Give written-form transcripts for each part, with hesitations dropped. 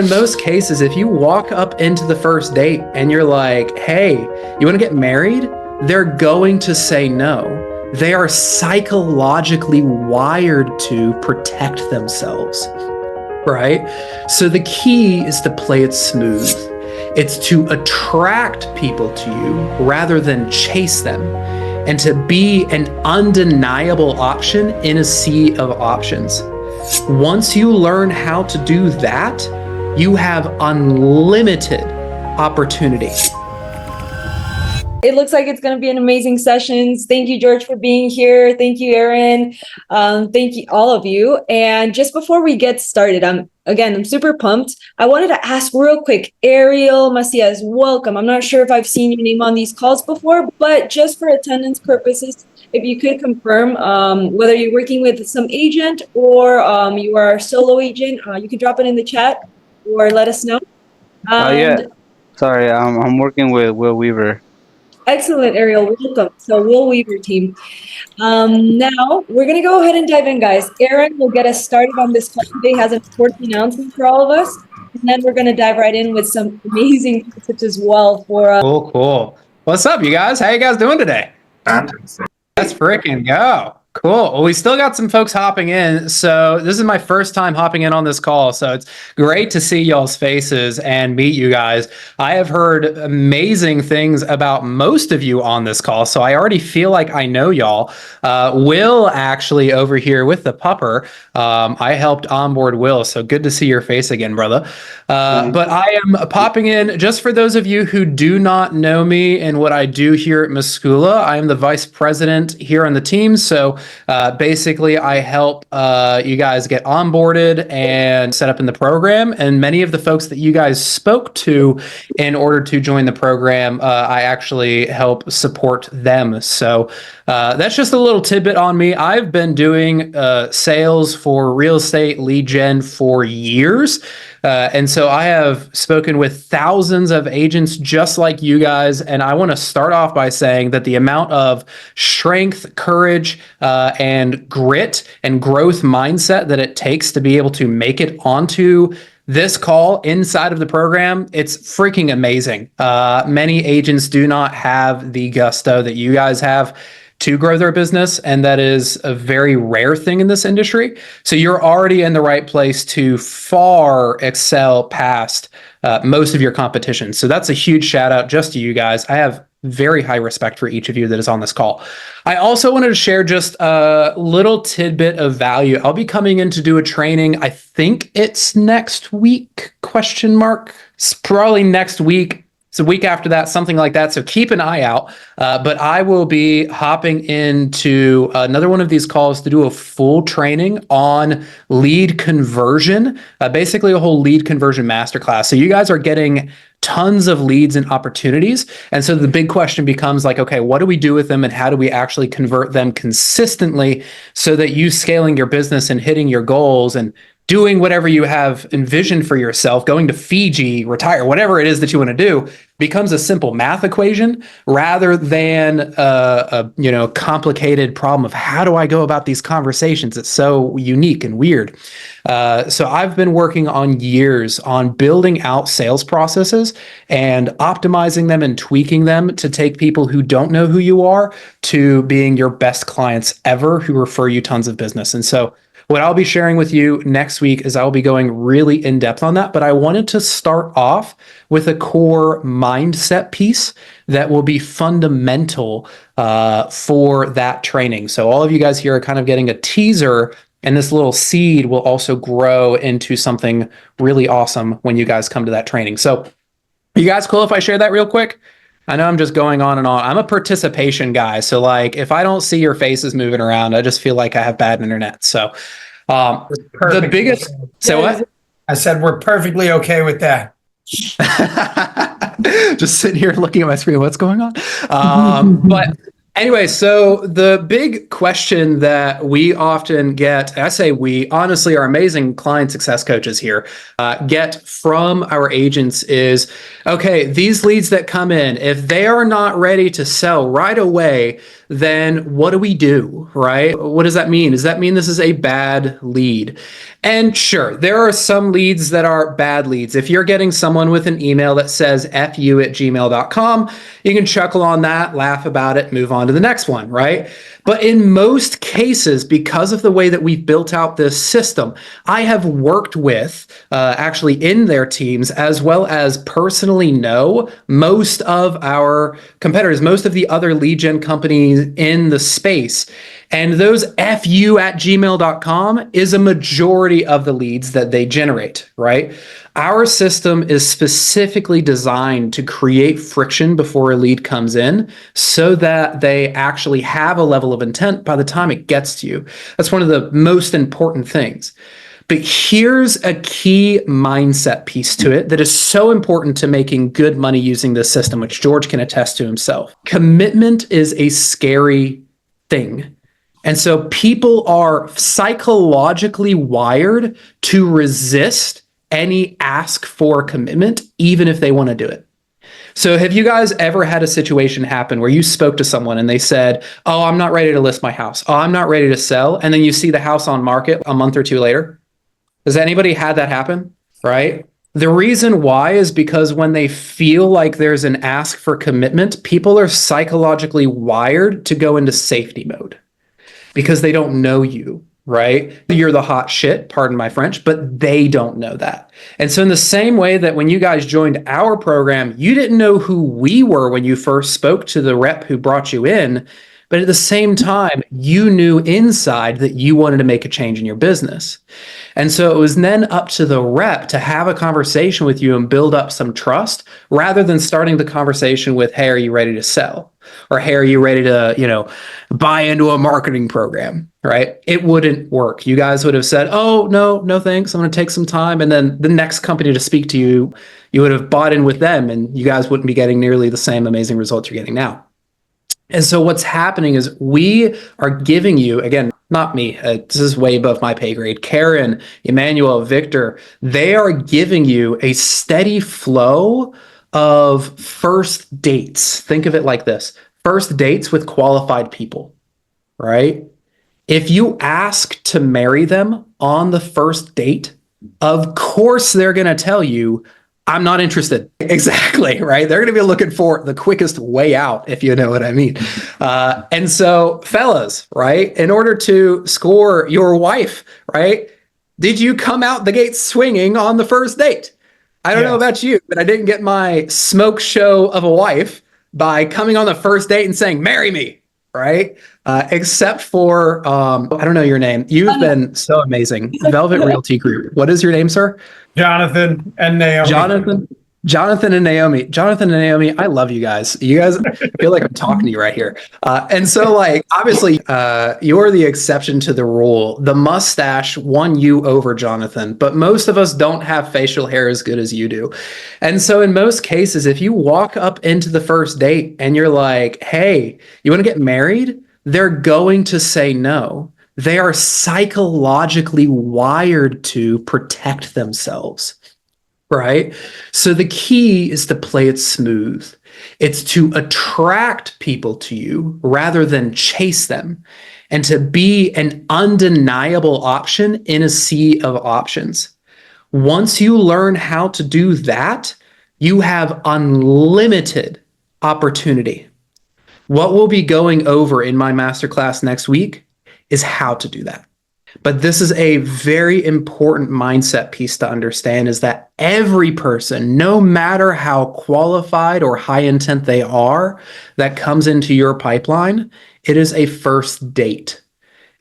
In most cases, if you walk up into the first date and you're like, hey, you want to get married? They're going to say no. They are psychologically wired to protect themselves, right? So the key is to play it smooth. It's to attract people to you rather than chase them, and to be an undeniable option in a sea of options. Once you learn how to do that, you have unlimited opportunity. It looks like it's going to be an amazing sessions. Thank you, George, for being here. Thank you, Aaron. Thank you, all of you. And just before we get started, I'm super pumped. I wanted to ask real quick, Ariel Macias, welcome. I'm not sure if I've seen your name on these calls before, but just for attendance purposes, if you could confirm whether you're working with some agent or you are a solo agent, you can drop it in the chat or let us know. Yeah. Sorry, I'm working with Will Weaver. Excellent, Ariel. Welcome. So Will Weaver team. Now we're going to go ahead and dive in, guys. Aaron will get us started on this call today, has an important announcement for all of us. And then we're going to dive right in with some amazing tips as well for Cool. What's up, you guys? How you guys doing today? Let's freaking go. Cool. Well, we still got some folks hopping in. So this is my first time hopping in on this call. So it's great to see y'all's faces and meet you guys. I have heard amazing things about most of you on this call. So I already feel like I know y'all. Will actually over here with the pupper. I helped onboard Will. So good to see your face again, brother. But I am popping in just for those of you who do not know me and what I do here at Meskula. I am the vice president here on the team. So basically, I help you guys get onboarded and set up in the program. And many of the folks that you guys spoke to in order to join the program, I actually help support them. So that's just a little tidbit on me. I've been doing sales for real estate lead gen for years. And so I have spoken with thousands of agents just like you guys. And I want to start off by saying that the amount of strength, courage, and grit and growth mindset that it takes to be able to make it onto this call inside of the program, it's freaking amazing. Many agents do not have the gusto that you guys have to grow their business, and that is a very rare thing in this industry. So you're already in the right place to far excel past most of your competition. So that's a huge shout out just to you guys. I have very high respect for each of you that is on this call. I also wanted to share just a little tidbit of value. I'll be coming in to do a training. I think it's next week, question mark. It's probably next week. It's a week after that, something like that. So keep an eye out. But I will be hopping into another one of these calls to do a full training on lead conversion, basically a whole lead conversion masterclass. So you guys are getting tons of leads and opportunities. And so the big question becomes like, okay, what do we do with them and how do we actually convert them consistently so that you scaling your business and hitting your goals and doing whatever you have envisioned for yourself, going to Fiji, retire, whatever it is that you want to do, becomes a simple math equation rather than a complicated problem of how do I go about these conversations? It's so unique and weird. So I've been working on years on building out sales processes and optimizing them and tweaking them to take people who don't know who you are to being your best clients ever who refer you tons of business. And so what I'll be sharing with you next week is I'll be going really in depth on that, but I wanted to start off with a core mindset piece that will be fundamental for that training. So all of you guys here are kind of getting a teaser, and this little seed will also grow into something really awesome when you guys come to that training. So are you guys cool if I share that real quick? I know I'm just going on and on. I'm a participation guy. So like, if I don't see your faces moving around, I just feel like I have bad internet. So the biggest, say what? I said, we're perfectly okay with that. Just sitting here looking at my screen. What's going on? But anyway, so the big question that we often get, I say we, honestly, our amazing client success coaches here get from our agents is, okay, these leads that come in, if they are not ready to sell right away, then what do we do, right? What does that mean? Does that mean this is a bad lead? And sure, there are some leads that are bad leads. If you're getting someone with an email that says fu@gmail.com, you can chuckle on that, laugh about it, move on to the next one, right? But in most cases, because of the way that we've built out this system, I have worked with, actually in their teams, as well as personally know most of our competitors, most of the other lead gen companies in the space. And those fu@gmail.com is a majority of the leads that they generate, right? Our system is specifically designed to create friction before a lead comes in so that they actually have a level of intent by the time it gets to you. That's one of the most important things. But here's a key mindset piece to it that is so important to making good money using this system, which George can attest to himself. Commitment is a scary thing. And so people are psychologically wired to resist any ask for commitment, even if they want to do it. So have you guys ever had a situation happen where you spoke to someone and they said, oh, I'm not ready to list my house. Oh, I'm not ready to sell. And then you see the house on market a month or two later? Has anybody had that happen? Right? The reason why is because when they feel like there's an ask for commitment, people are psychologically wired to go into safety mode because they don't know you, right? You're the hot shit, pardon my French, but they don't know that. And so in the same way that when you guys joined our program, you didn't know who we were when you first spoke to the rep who brought you in, but at the same time, you knew inside that you wanted to make a change in your business. And so it was then up to the rep to have a conversation with you and build up some trust rather than starting the conversation with, hey, are you ready to sell? Or hey, are you ready to, buy into a marketing program, right? It wouldn't work. You guys would have said, oh, no, thanks. I'm going to take some time. And then the next company to speak to you, you would have bought in with them and you guys wouldn't be getting nearly the same amazing results you're getting now. And so what's happening is we are giving you, again, not me, this is way above my pay grade, Karen, Emmanuel, Victor, they are giving you a steady flow of first dates. Think of it like this, first dates with qualified people, right? If you ask to marry them on the first date, of course they're going to tell you, I'm not interested. Exactly, right? They're going to be looking for the quickest way out, if you know what I mean. And so, fellas, right, in order to score your wife, right, did you come out the gate swinging on the first date? I don't know about you, but I didn't get my smoke show of a wife by coming on the first date and saying, marry me, right? Except for, I don't know your name. You've been so amazing. Velvet Realty Group. What is your name, sir? Jonathan and Naomi. Jonathan and Naomi. Jonathan and Naomi, I love you guys. You guys, I feel like I'm talking to you right here. And so, obviously, you're the exception to the rule. The mustache won you over, Jonathan, but most of us don't have facial hair as good as you do. And so in most cases, if you walk up into the first date and you're like, hey, you want to get married? They're going to say no. They are psychologically wired to protect themselves. Right? So the key is to play it smooth. It's to attract people to you rather than chase them and to be an undeniable option in a sea of options. Once you learn how to do that, you have unlimited opportunity. What we'll be going over in my masterclass next week is how to do that. But this is a very important mindset piece to understand is that every person, no matter how qualified or high intent they are, that comes into your pipeline, it is a first date.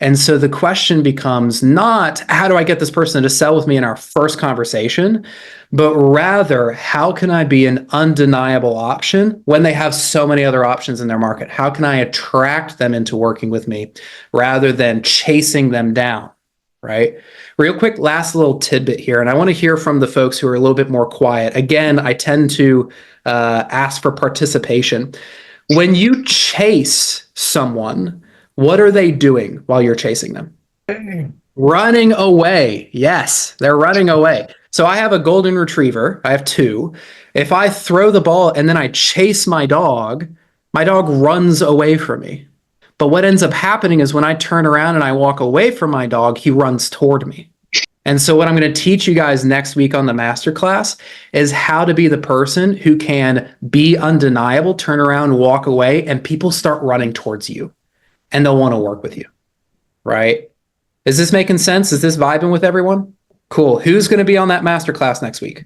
And so the question becomes not how do I get this person to sell with me in our first conversation, but rather how can I be an undeniable option when they have so many other options in their market? How can I attract them into working with me rather than chasing them down, right? Real quick, last little tidbit here. And I want to hear from the folks who are a little bit more quiet. Again, I tend to ask for participation. When you chase someone, what are they doing while you're chasing them? Running away. Yes, they're running away. So I have a golden retriever. I have two. If I throw the ball and then I chase my dog runs away from me. But what ends up happening is when I turn around and I walk away from my dog, he runs toward me. And so what I'm going to teach you guys next week on the masterclass is how to be the person who can be undeniable, turn around, walk away, and people start running towards you and they'll want to work with you, right? Is this making sense? Is this vibing with everyone? Cool. Who's going to be on that masterclass next week?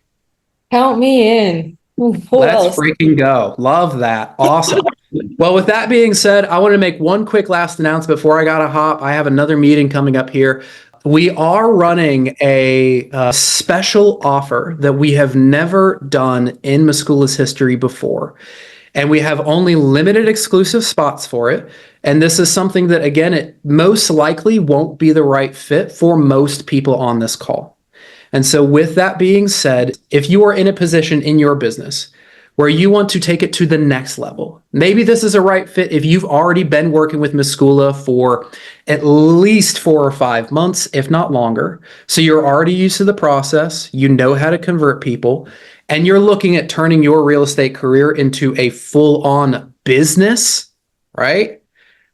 Count me in. Who Let's else? freaking go. Love that. Awesome. Well, with that being said, I want to make one quick last announcement before I got to hop. I have another meeting coming up here. We are running a special offer that we have never done in Meskula's history before. And we have only limited exclusive spots for it. And this is something that, again, it most likely won't be the right fit for most people on this call. And so with that being said, if you are in a position in your business where you want to take it to the next level, maybe this is a right fit if you've already been working with Meskula for at least 4 or 5 months, if not longer. So you're already used to the process, you know how to convert people, and you're looking at turning your real estate career into a full-on business, right?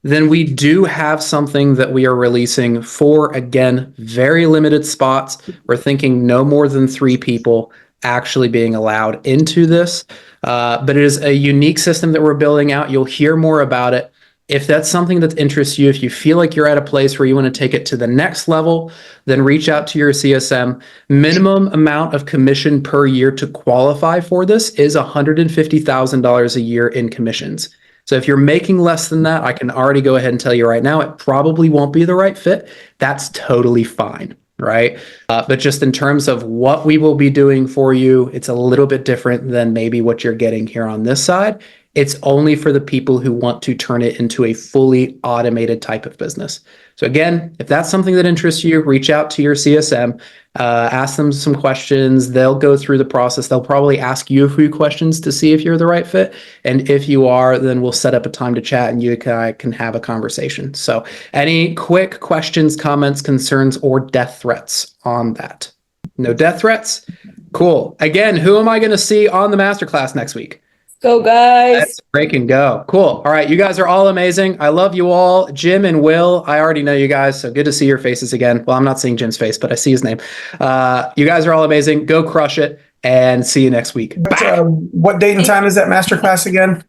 Then we do have something that we are releasing for, again, very limited spots. We're thinking no more than 3 people actually being allowed into this. But it is a unique system that we're building out. You'll hear more about it. If that's something that interests you, if you feel like you're at a place where you want to take it to the next level, then reach out to your CSM. Minimum amount of commission per year to qualify for this is $150,000 a year in commissions. So if you're making less than that, I can already go ahead and tell you right now, it probably won't be the right fit. That's totally fine, right? But just in terms of what we will be doing for you, it's a little bit different than maybe what you're getting here on this side. It's only for the people who want to turn it into a fully automated type of business. So again, if that's something that interests you, reach out to your CSM, ask them some questions. They'll go through the process. They'll probably ask you a few questions to see if you're the right fit. And if you are, then we'll set up a time to chat and you can have a conversation. So any quick questions, comments, concerns, or death threats on that? No death threats? Cool. Again, who am I going to see on the masterclass next week? Go, guys. Let's break and go. Cool. All right. You guys are all amazing. I love you all. Jim and Will, I already know you guys, so good to see your faces again. Well, I'm not seeing Jim's face, but I see his name. You guys are all amazing. Go crush it and see you next week. What date and time is that masterclass again?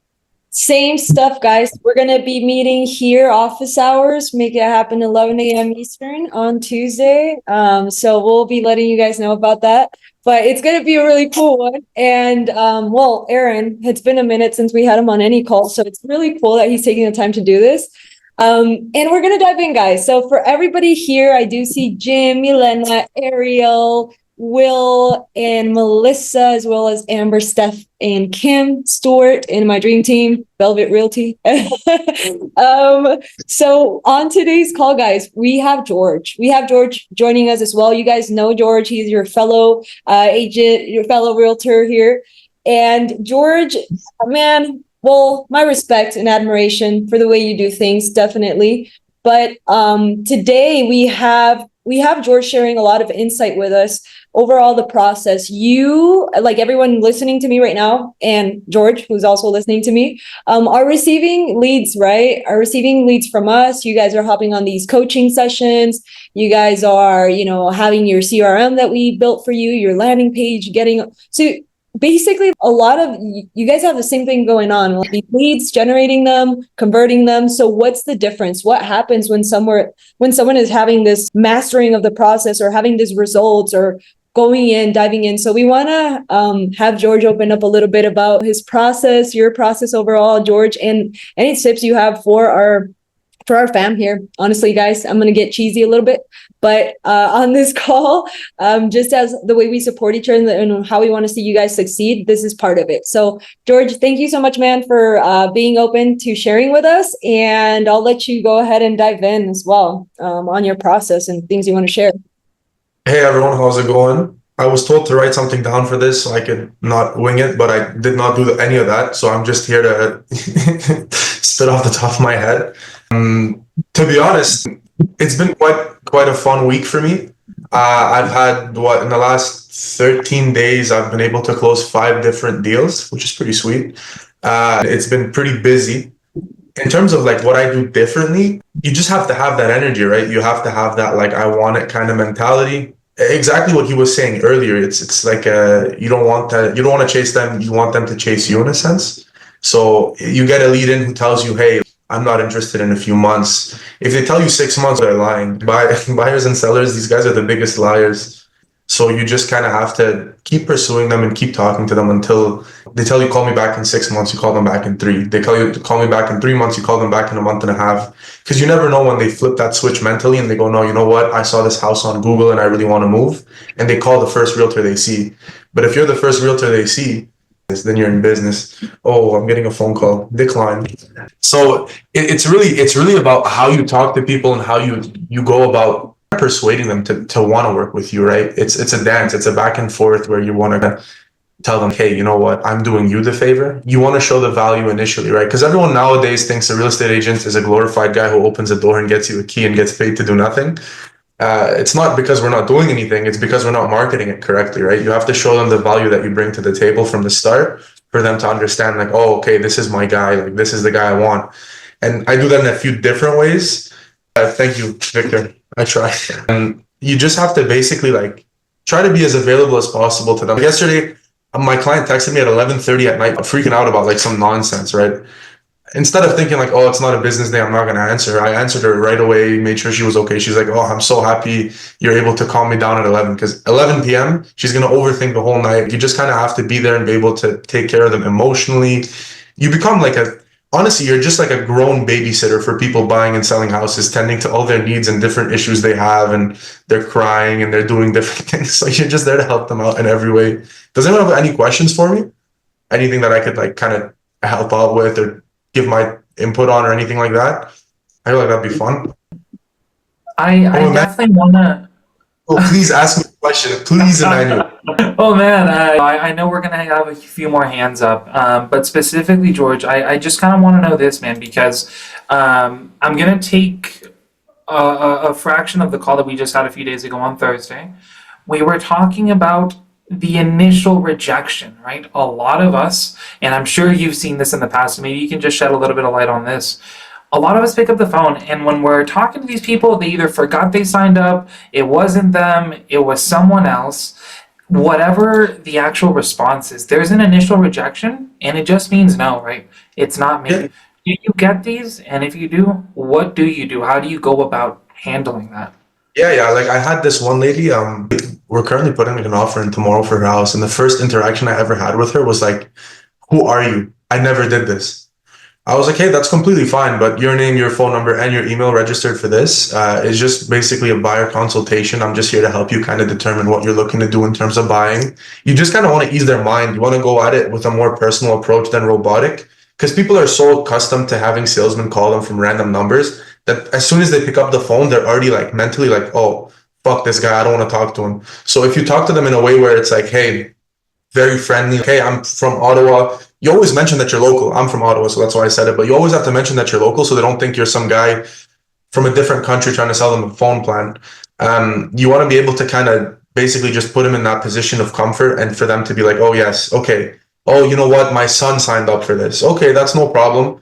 Same stuff, guys. We're going to be meeting here, office hours, make it happen 11 a.m. Eastern on Tuesday. So we'll be letting you guys know about that. But it's going to be a really cool one. And, well, Aaron, it's been a minute since we had him on any call. So it's really cool that he's taking the time to do this. And we're going to dive in, guys. So for everybody here, I do see Jim, Milena, Ariel, Will, and Melissa, as well as Amber, Steph, and Kim Stewart in my dream team, Velvet Realty. So on today's call, guys, we have George. We have George joining us as well. You guys know George. He's your fellow agent, your fellow realtor here. And George, man, well, my respect and admiration for the way you do things, definitely. But today we have George sharing a lot of insight with us overall the process. You, like everyone listening to me right now, and George, who's also listening to me, are receiving leads, right? Are receiving leads from us. You guys are hopping on these coaching sessions. You guys are, having your CRM that we built for you, your landing page, so basically a lot of you guys have the same thing going on, like these leads, generating them, converting them. So what's the difference? What happens when someone is having this mastering of the process or having these results or going in, diving in? So we want to have George open up a little bit about his process, your process overall, George, and any tips you have for our fam here. Honestly, guys, I'm going to get cheesy a little bit, but on this call, just as the way we support each other and how we want to see you guys succeed, this is part of it. So George, thank you so much, man, for being open to sharing with us. And I'll let you go ahead and dive in as well on your process and things you want to share. Hey everyone, how's it going? I was told to write something down for this so I could not wing it, but I did not do any of that. So I'm just here to spit off the top of my head. To be honest, it's been quite a fun week for me. I've had in the last 13 days, I've been able to close 5 different deals, which is pretty sweet. It's been pretty busy. in terms of like what I do differently, you just have to have that energy, right? You have to have that like I want it kind of mentality. Exactly what he was saying earlier. It's like you don't want to chase them, you want them to chase you in a sense. So you get a lead in who tells you, hey, I'm not interested in a few months. If they tell you 6 months, they're lying. Buyers and sellers, these guys are the biggest liars. So you just kind of have to keep pursuing them and keep talking to them until they tell you, call me back in 6 months, you call them back in 3. They tell you to call me back in 3 months, you call them back in a month and a half. Because you never know when they flip that switch mentally and they go, no, you know what? I saw this house on Google and I really want to move. And they call the first realtor they see. But if you're the first realtor they see, then you're in business. Oh, I'm getting a phone call. Decline. So it's really about how you talk to people and how you go about persuading them to want to work with you, right? It's a dance. It's a back and forth where you want to tell them, hey, you know what? I'm doing you the favor. You want to show the value initially, right? Because everyone nowadays thinks a real estate agent is a glorified guy who opens a door and gets you a key and gets paid to do nothing. It's not because we're not doing anything. It's because we're not marketing it correctly, right? You have to show them the value that you bring to the table from the start for them to understand, like, oh, okay, this is my guy. Like, this is the guy I want. And I do that in a few different ways. Thank you, Victor. I try. And you just have to basically like try to be as available as possible to them. Yesterday, my client texted me at 11:30 at night, freaking out about like some nonsense, right? Instead of thinking like, oh, it's not a business day, I'm not going to answer her. I answered her right away, made sure she was okay. She's like, oh, I'm so happy you're able to calm me down at 11, because 11 p.m. she's going to overthink the whole night. You just kind of have to be there and be able to take care of them emotionally. You become like honestly, you're just like a grown babysitter for people buying and selling houses, tending to all their needs and different issues they have, and they're crying and they're doing different things. So you're just there to help them out in every way. Does anyone have any questions for me? Anything that I could like kind of help out with or give my input on or anything like that? I feel like that'd be fun. I definitely want to. Oh, please ask me a question. Please, Emmanuel. Oh man, I know we're gonna have a few more hands up, but specifically, George, I just kind of want to know this, man, because I'm gonna take a fraction of the call that we just had a few days ago on Thursday. We were talking about the initial rejection, right? A lot of us, and I'm sure you've seen this in the past, so maybe you can just shed a little bit of light on this. A lot of us pick up the phone, and when we're talking to these people, they either forgot they signed up, it wasn't them, it was someone else. Whatever the actual response is, there's an initial rejection, and it just means no, right? It's not me. Yeah. Do you get these? And if you do, what do you do? How do you go about handling that? Yeah. Like I had this one lady, we're currently putting like an offer in tomorrow for her house. And the first interaction I ever had with her was like, who are you? I never did this. I was like, hey, that's completely fine, but your name, your phone number, and your email registered for this is just basically a buyer consultation. I'm just here to help you kind of determine what you're looking to do in terms of buying. You just kind of want to ease their mind. You want to go at it with a more personal approach than robotic, because people are so accustomed to having salesmen call them from random numbers that as soon as they pick up the phone, they're already like mentally like, oh, fuck this guy, I don't want to talk to him. So if you talk to them in a way where it's like, hey, very friendly, hey, I'm from Ottawa. You always mention that you're local. I'm from Ottawa, so that's why I said it. But you always have to mention that you're local so they don't think you're some guy from a different country trying to sell them a phone plan. You want to be able to kind of basically just put them in that position of comfort and for them to be like, oh, yes, okay. Oh, you know what? My son signed up for this. Okay, that's no problem.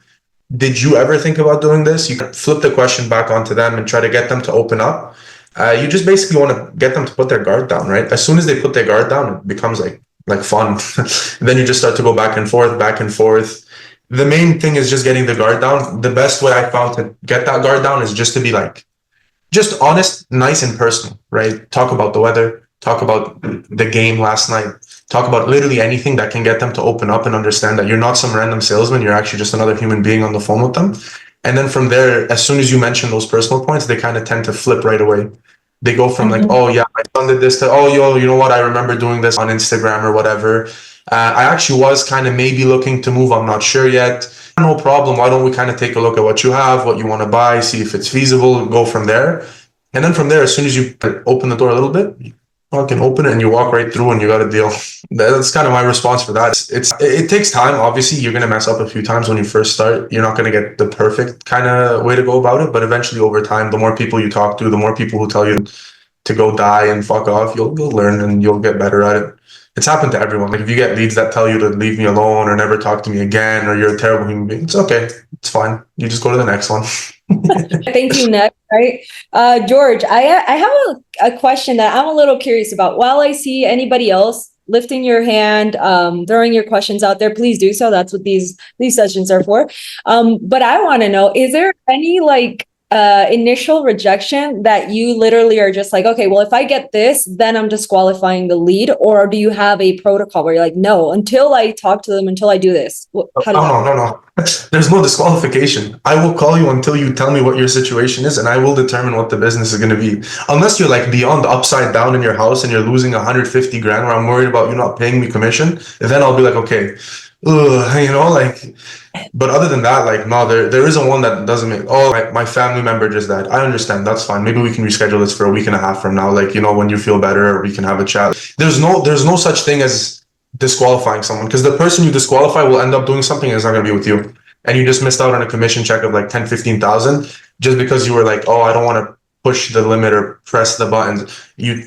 Did you ever think about doing this? You can flip the question back onto them and try to get them to open up. You just basically want to get them to put their guard down, right? As soon as they put their guard down, it becomes like fun. Then you just start to go back and forth, back and forth. The main thing is just getting the guard down. The best way I found to get that guard down is just to be like, just honest, nice and personal, right? Talk about the weather, talk about the game last night, talk about literally anything that can get them to open up and understand that you're not some random salesman. You're actually just another human being on the phone with them. And then from there, as soon as you mention those personal points, they kind of tend to flip right away. They go from like, oh yeah, my son did this to, oh, yo, you know what? I remember doing this on Instagram or whatever. I actually was kind of maybe looking to move. I'm not sure yet. No problem. Why don't we kind of take a look at what you have, what you want to buy, see if it's feasible, go from there. And then from there, as soon as you open the door a little bit, you can open it and you walk right through and you got a deal. That's kind of my response for that. It takes time. Obviously, you're going to mess up a few times when you first start. You're not going to get the perfect kind of way to go about it. But eventually, over time, the more people you talk to, the more people who tell you to go die and fuck off, you'll learn and you'll get better at it. It's happened to everyone. Like if you get leads that tell you to leave me alone or never talk to me again, or you're a terrible human being, it's okay. It's fine. You just go to the next one. Thank you, Nick. Right. George, I have a question that I'm a little curious about. While I see anybody else lifting your hand, throwing your questions out there, please do so. That's what these sessions are for. But I want to know, is there any initial rejection that you literally are just like, okay, well, if I get this, then I'm disqualifying the lead? Or do you have a protocol where you're like, no, until I talk to them, until I do this? No. There's no disqualification. I will call you until you tell me what your situation is, and I will determine what the business is going to be. Unless you're like beyond upside down in your house and you're losing 150 grand, where I'm worried about you not paying me commission, then I'll be like, okay, but other than that, like, no, there isn't one that doesn't make, my family member just died. I understand. That's fine. Maybe we can reschedule this for a week and a half from now. Like, when you feel better, we can have a chat. There's no such thing as disqualifying someone, because the person you disqualify will end up doing something and it's not going to be with you. And you just missed out on a commission check of like 10, 15,000 just because you were like, oh, I don't want to push the limit or press the buttons. You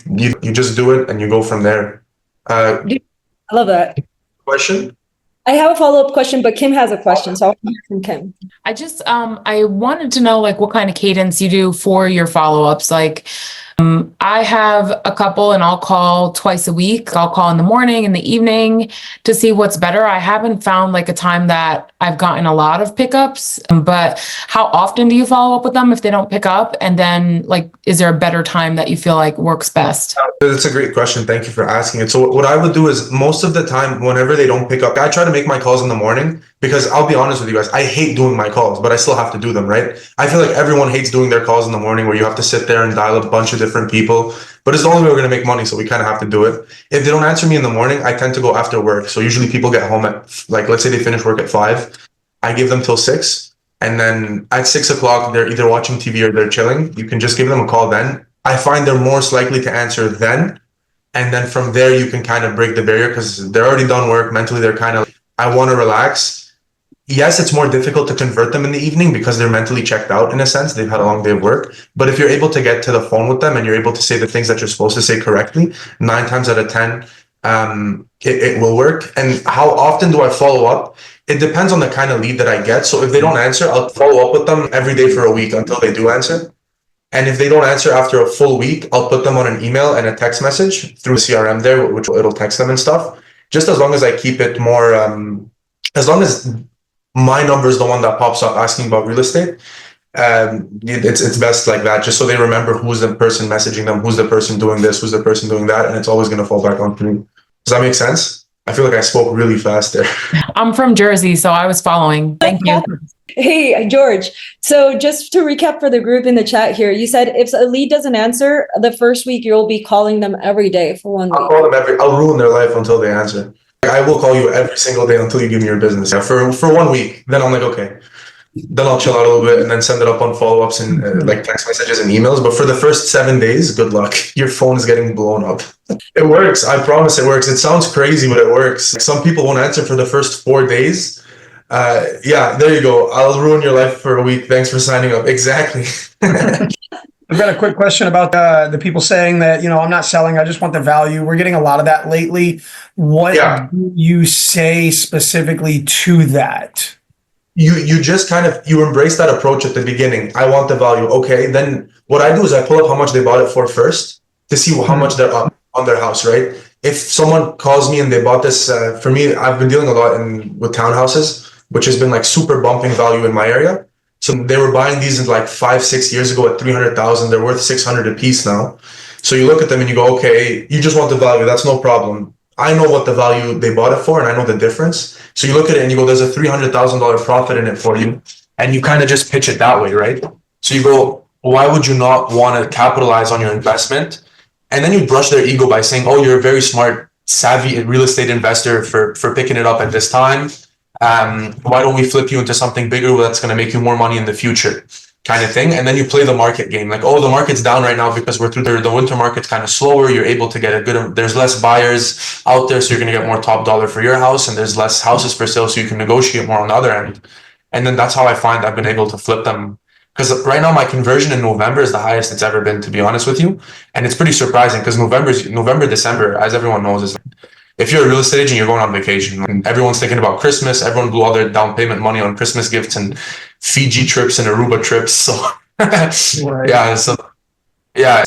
just do it and you go from there. I love that. Question? I have a follow-up question, but Kim has a question, so I'll hear from Kim. I just I wanted to know like what kind of cadence you do for your follow-ups. Like I have a couple and I'll call twice a week. I'll call in the morning and the evening to see what's better. I haven't found like a time that I've gotten a lot of pickups, but how often do you follow up with them if they don't pick up? And then like, is there a better time that you feel like works best? That's a great question. Thank you for asking it. So what I would do is most of the time, whenever they don't pick up, I try to make my calls in the morning, because I'll be honest with you guys, I hate doing my calls, but I still have to do them, right? I feel like everyone hates doing their calls in the morning where you have to sit there and dial a bunch of different people, but it's the only way we're going to make money. So we kind of have to do it. If they don't answer me in the morning, I tend to go after work. So usually people get home at, like, let's say they finish work at 5. I give them till 6. And then at 6 o'clock, they're either watching TV or they're chilling. You can just give them a call then. I find they're most likely to answer then. And then from there, you can kind of break the barrier because they're already done work. Mentally, they're kind of like, I want to relax. Yes, it's more difficult to convert them in the evening because they're mentally checked out in a sense. They've had a long day of work. But if you're able to get to the phone with them and you're able to say the things that you're supposed to say correctly, 9 times out of 10, it will work. And how often do I follow up? It depends on the kind of lead that I get. So if they don't answer, I'll follow up with them every day for a week until they do answer. And if they don't answer after a full week, I'll put them on an email and a text message through CRM there, which it'll text them and stuff. Just as long as I keep it more, as long as my number is the one that pops up asking about real estate, it's best like that, just so they remember who's the person messaging them, who's the person doing this, who's the person doing that, and it's always going to fall back on me. Does that make sense? I feel like I spoke really fast there. I'm from Jersey, so I was following. Thank you. Hey, George. So just to recap for the group in the chat here, you said if a lead doesn't answer the first week, you'll be calling them every day for 1 week. I'll call them I'll ruin their life until they answer. I will call you every single day until you give me your business. Yeah, for 1 week. Then I'm like, okay. Then I'll chill out a little bit and then send it up on follow-ups and like text messages and emails. But for the first 7 days, good luck. Your phone is getting blown up. It works. I promise it works. It sounds crazy, but it works. Some people won't answer for the first 4 days. Yeah, there you go. I'll ruin your life for a week. Thanks for signing up. Exactly. I've got a quick question about the people saying that, I'm not selling, I just want the value. We're getting a lot of that lately. What do you say specifically to that? You just kind of, you embrace that approach at the beginning. I want the value. Okay, then what I do is I pull up how much they bought it for first to see how much they're up on their house, right? If someone calls me and they bought this, for me, I've been dealing a lot with townhouses, which has been like super bumping value in my area. So they were buying these in like 5-6 years ago at 300,000. They're worth 600 a piece now. So you look at them and you go, okay, you just want the value. That's no problem. I know what the value they bought it for, and I know the difference. So you look at it and you go, there's a $300,000 profit in it for you. And you kind of just pitch it that way, right? So you go, why would you not want to capitalize on your investment? And then you brush their ego by saying, oh, you're a very smart, savvy real estate investor for picking it up at this time. Why don't we flip you into something bigger that's going to make you more money in the future, kind of thing. And then you play the market game, like, oh, the market's down right now because we're through the winter market's kind of slower. You're able to get there's less buyers out there, so you're going to get more top dollar for your house, and there's less houses for sale, so you can negotiate more on the other end. And then that's how I find I've been able to flip them. Because right now my conversion in November is the highest it's ever been, to be honest with you. And it's pretty surprising because November, December, as everyone knows, If you're a real estate agent, you're going on vacation. And everyone's thinking about Christmas. Everyone blew all their down payment money on Christmas gifts and Fiji trips and Aruba trips. So Right. yeah, so yeah.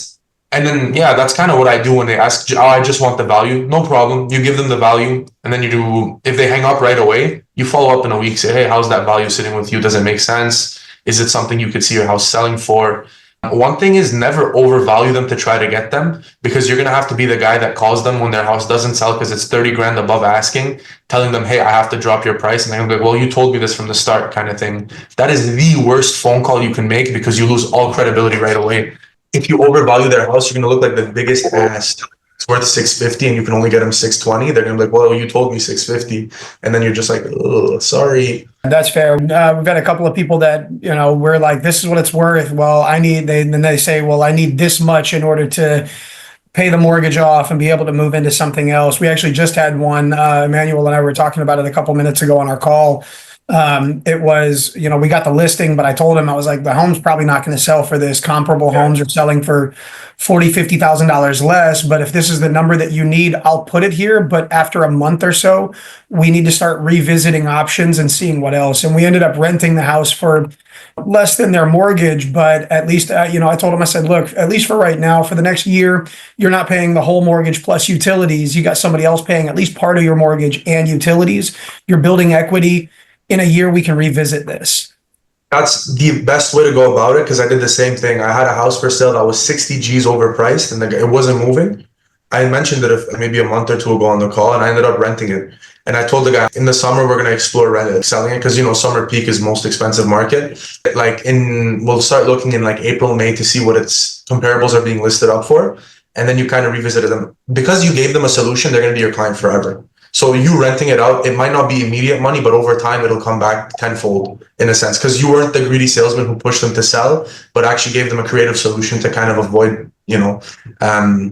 And then, yeah, that's kind of what I do when they ask, oh, I just want the value. No problem. You give them the value. And then you do, if they hang up right away, you follow up in a week, say, hey, how's that value sitting with you? Does it make sense? Is it something you could see your house selling for? One thing is never overvalue them to try to get them, because you're going to have to be the guy that calls them when their house doesn't sell because it's 30 grand above asking, telling them, hey, I have to drop your price. And they're going to be like, well, you told me this from the start, kind of thing. That is the worst phone call you can make, because you lose all credibility right away. If you overvalue their house, you're going to look like the biggest ass. It's worth 650 and you can only get them 620. They're going to be like, well, you told me 650. And then you're just like, oh, sorry. That's fair. We've got a couple of people that, we're like, this is what it's worth. Well, then they say, well, I need this much in order to pay the mortgage off and be able to move into something else. We actually just had one, Emmanuel and I were talking about it a couple minutes ago on our call. It was, we got the listing, but I told him, I was like, the home's probably not going to sell for this. Comparable homes are selling for $40,000, $50,000 less. But if this is the number that you need, I'll put it here. But after a month or so, we need to start revisiting options and seeing what else. And we ended up renting the house for less than their mortgage. But at least, I told him, I said, look, at least for right now, for the next year, you're not paying the whole mortgage plus utilities. You got somebody else paying at least part of your mortgage and utilities. You're building equity. In a year, we can revisit this. That's the best way to go about it, because I did the same thing. I had a house for sale that was 60 G's overpriced and it wasn't moving. I mentioned it maybe a month or two ago on the call, and I ended up renting it. And I told the guy, in the summer, we're going to explore selling it, because, summer peak is most expensive market. We'll start looking in April, May to see what its comparables are being listed up for. And then you kind of revisited them. Because you gave them a solution, they're going to be your client forever. So you renting it out, it might not be immediate money, but over time, it'll come back tenfold in a sense, because you weren't the greedy salesman who pushed them to sell, but actually gave them a creative solution to kind of avoid,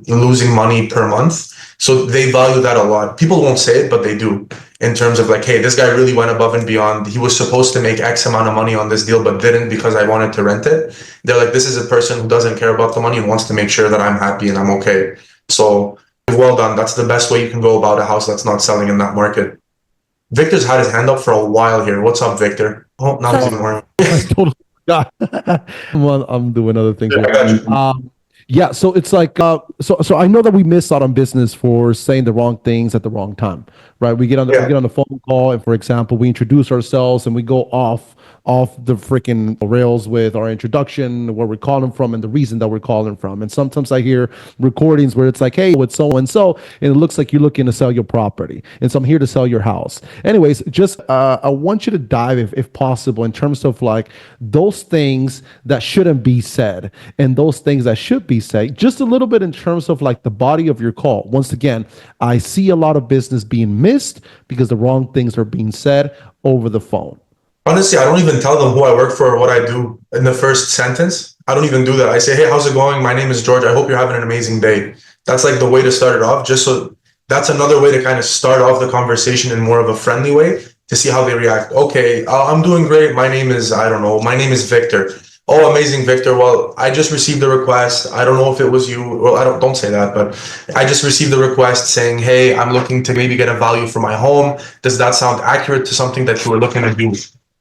losing money per month. So they value that a lot. People won't say it, but they do, in terms of hey, this guy really went above and beyond. He was supposed to make X amount of money on this deal, but didn't because I wanted to rent it. They're like, this is a person who doesn't care about the money and wants to make sure that I'm happy and I'm okay. So well done. That's the best way you can go about a house that's not selling in that market. Victor's had his hand up for a while here. What's up, Victor? Oh, not even more. I totally forgot. Well, I'm doing other things. Yeah, I got you. Yeah, so it's so I know that we miss out on business for saying the wrong things at the wrong time, right? We get on the phone call, and for example, we introduce ourselves and we go off the freaking rails with our introduction, where we're calling from and the reason that we're calling from. And sometimes I hear recordings where it's like, hey, it's so and so, and it looks like you're looking to sell your property, and so I'm here to sell your house. Anyways, just I want you to dive, if possible, in terms of those things that shouldn't be said and those things that should be said, just a little bit in terms of the body of your call. Once again, I see a lot of business being missed because the wrong things are being said over the phone. Honestly, I don't even tell them who I work for or what I do in the first sentence. I don't even do that. I say, hey, how's it going? My name is George. I hope you're having an amazing day. That's the way to start it off. Just so that's another way to kind of start off the conversation in more of a friendly way to see how they react. Okay, I'm doing great. My name is Victor. Oh, amazing, Victor. Well, I just received a request. I don't know if it was you. Well, don't say that, but I just received a request saying, hey, I'm looking to maybe get a value for my home. Does that sound accurate to something that you were looking to do?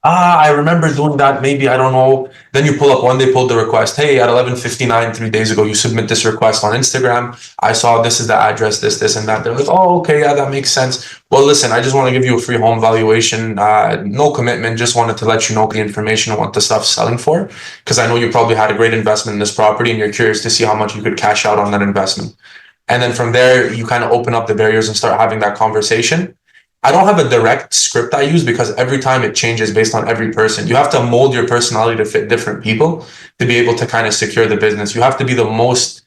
I remember doing that. Maybe, I don't know. Then you pull up one day, pulled the request. Hey, at 11:59, 3 days ago, you submit this request on Instagram. I saw this is the address, this, and that. They're like, oh, okay, yeah, that makes sense. Well, listen, I just want to give you a free home valuation. No commitment. Just wanted to let you know the information on what the stuff's selling for, because I know you probably had a great investment in this property and you're curious to see how much you could cash out on that investment. And then from there, you kind of open up the barriers and start having that conversation. I don't have a direct script I use, because every time it changes based on every person. You have to mold your personality to fit different people to be able to kind of secure the business. You have to be the most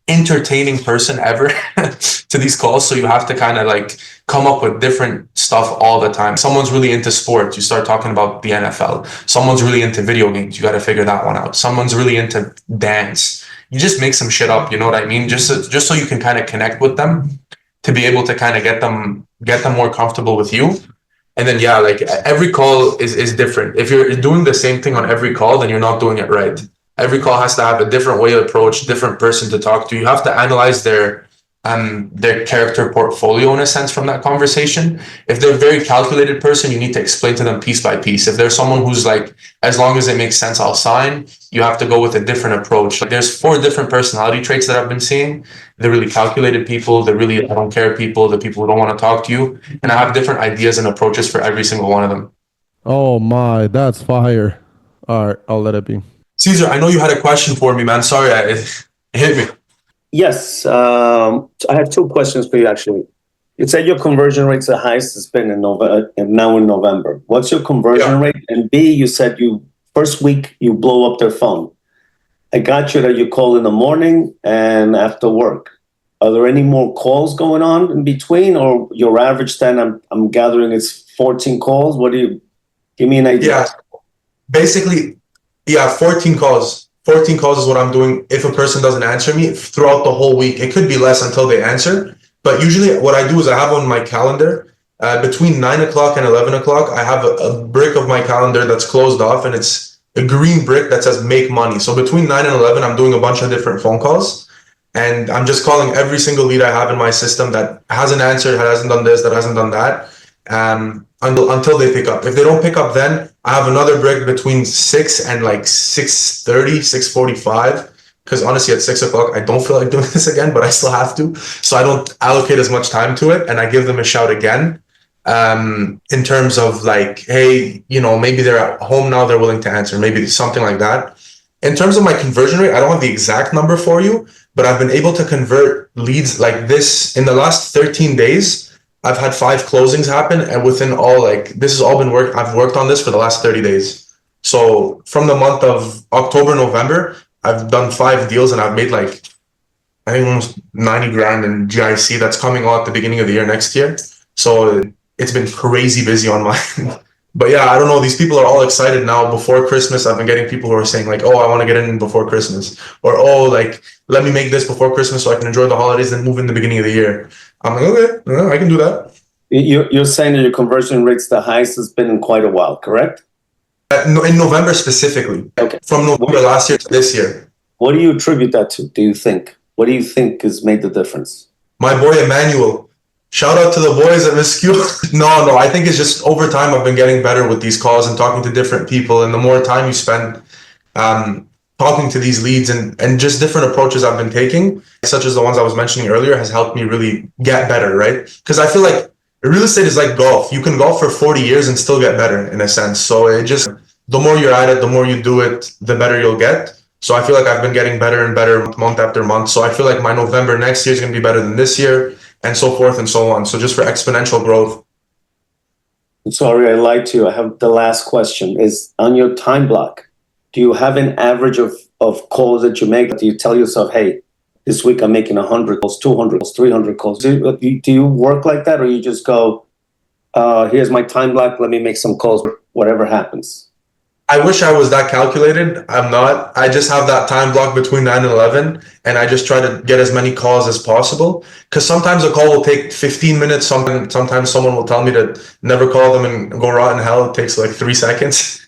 entertaining person ever to these calls. So you have to kind of come up with different stuff all the time. Someone's really into sports, you start talking about the NFL. Someone's really into video games, you got to figure that one out. Someone's really into dance. You just make some shit up, you know what I mean? Just so you can kind of connect with them, to be able to kind of get them more comfortable with you. And then, every call is different. If you're doing the same thing on every call, then you're not doing it right. Every call has to have a different way of approach, different person to talk to. You have to analyze their their character portfolio in a sense from that conversation. If they're a very calculated person, you need to explain to them piece by piece. If there's someone who's like, as long as it makes sense, I'll sign, you have to go with a different approach. Like there's 4 different personality traits that I've been seeing. The really calculated people, the really I don't care people, the people who don't want to talk to you. And I have different ideas and approaches for every single one of them. Oh my, that's fire. All right, I'll let it be. Caesar, I know you had a question for me, man. Sorry, it hit me. Yes, I have 2 questions for you, actually. You said your conversion rate's the highest it's been in November, now in November. What's your conversion rate? And B, you said first week you blow up their phone. I got you that you call in the morning and after work. Are there any more calls going on in between, or your average then? I'm gathering it's 14 calls. What do you give me an idea? Yeah, basically, 14 calls. 14 calls is what I'm doing if a person doesn't answer me throughout the whole week. It could be less until they answer. But usually what I do is I have on my calendar between 9 o'clock and 11 o'clock, I have a brick of my calendar that's closed off, and it's a green brick that says make money. So between 9 and 11, I'm doing a bunch of different phone calls. And I'm just calling every single lead I have in my system that hasn't answered, that hasn't done this, that hasn't done that, until they pick up. If they don't pick up, then I have another break between 6 and like 6:30, 6:45. Because honestly, at 6 o'clock, I don't feel like doing this again, but I still have to. So I don't allocate as much time to it, and I give them a shout again. In terms of like, hey, maybe they're at home now, they're willing to answer, maybe something like that. In terms of my conversion rate, I don't have the exact number for you, but I've been able to convert leads like this in the last 13 days. I've had 5 closings happen, and within this has all been I've worked on this for the last 30 days. So from the month of October, November, I've done 5 deals, and I've made I think almost 90 grand in GIC that's coming out at the beginning of the year next year. So it's been crazy busy on my but yeah, I don't know, these people are all excited now. Before Christmas, I've been getting people who are saying like, oh, I want to get in before Christmas, or oh, let me make this before Christmas so I can enjoy the holidays and move in the beginning of the year. I'm like, okay, I can do that. You're saying that your conversion rate's the highest it's been in quite a while, correct? In November specifically. Okay. From November last year to this year. What do you attribute that to, do you think? What do you think has made the difference? My boy Emmanuel. Shout out to the boys at Meskula. No, I think it's just over time I've been getting better with these calls and talking to different people. And the more time you spend talking to these leads and just different approaches I've been taking, such as the ones I was mentioning earlier, has helped me really get better, right? Because I feel like real estate is like golf. You can golf for 40 years and still get better in a sense. So the more you're at it, the more you do it, the better you'll get. So I feel like I've been getting better and better month after month. So I feel like my November next year is going to be better than this year, and so forth and so on. So just for exponential growth. Sorry, I lied to you. I have the last question is on your time block. Do you have an average of calls that you make? Do you tell yourself, hey, this week I'm making 100 calls, 200 calls, 300 calls? Do you work like that, or you just go, here's my time block, let me make some calls, whatever happens? I wish I was that calculated. I'm not. I just have that time block between 9 and 11, and I just try to get as many calls as possible. Because sometimes a call will take 15 minutes. Sometimes someone will tell me to never call them and go rot in hell. It takes like 3 seconds.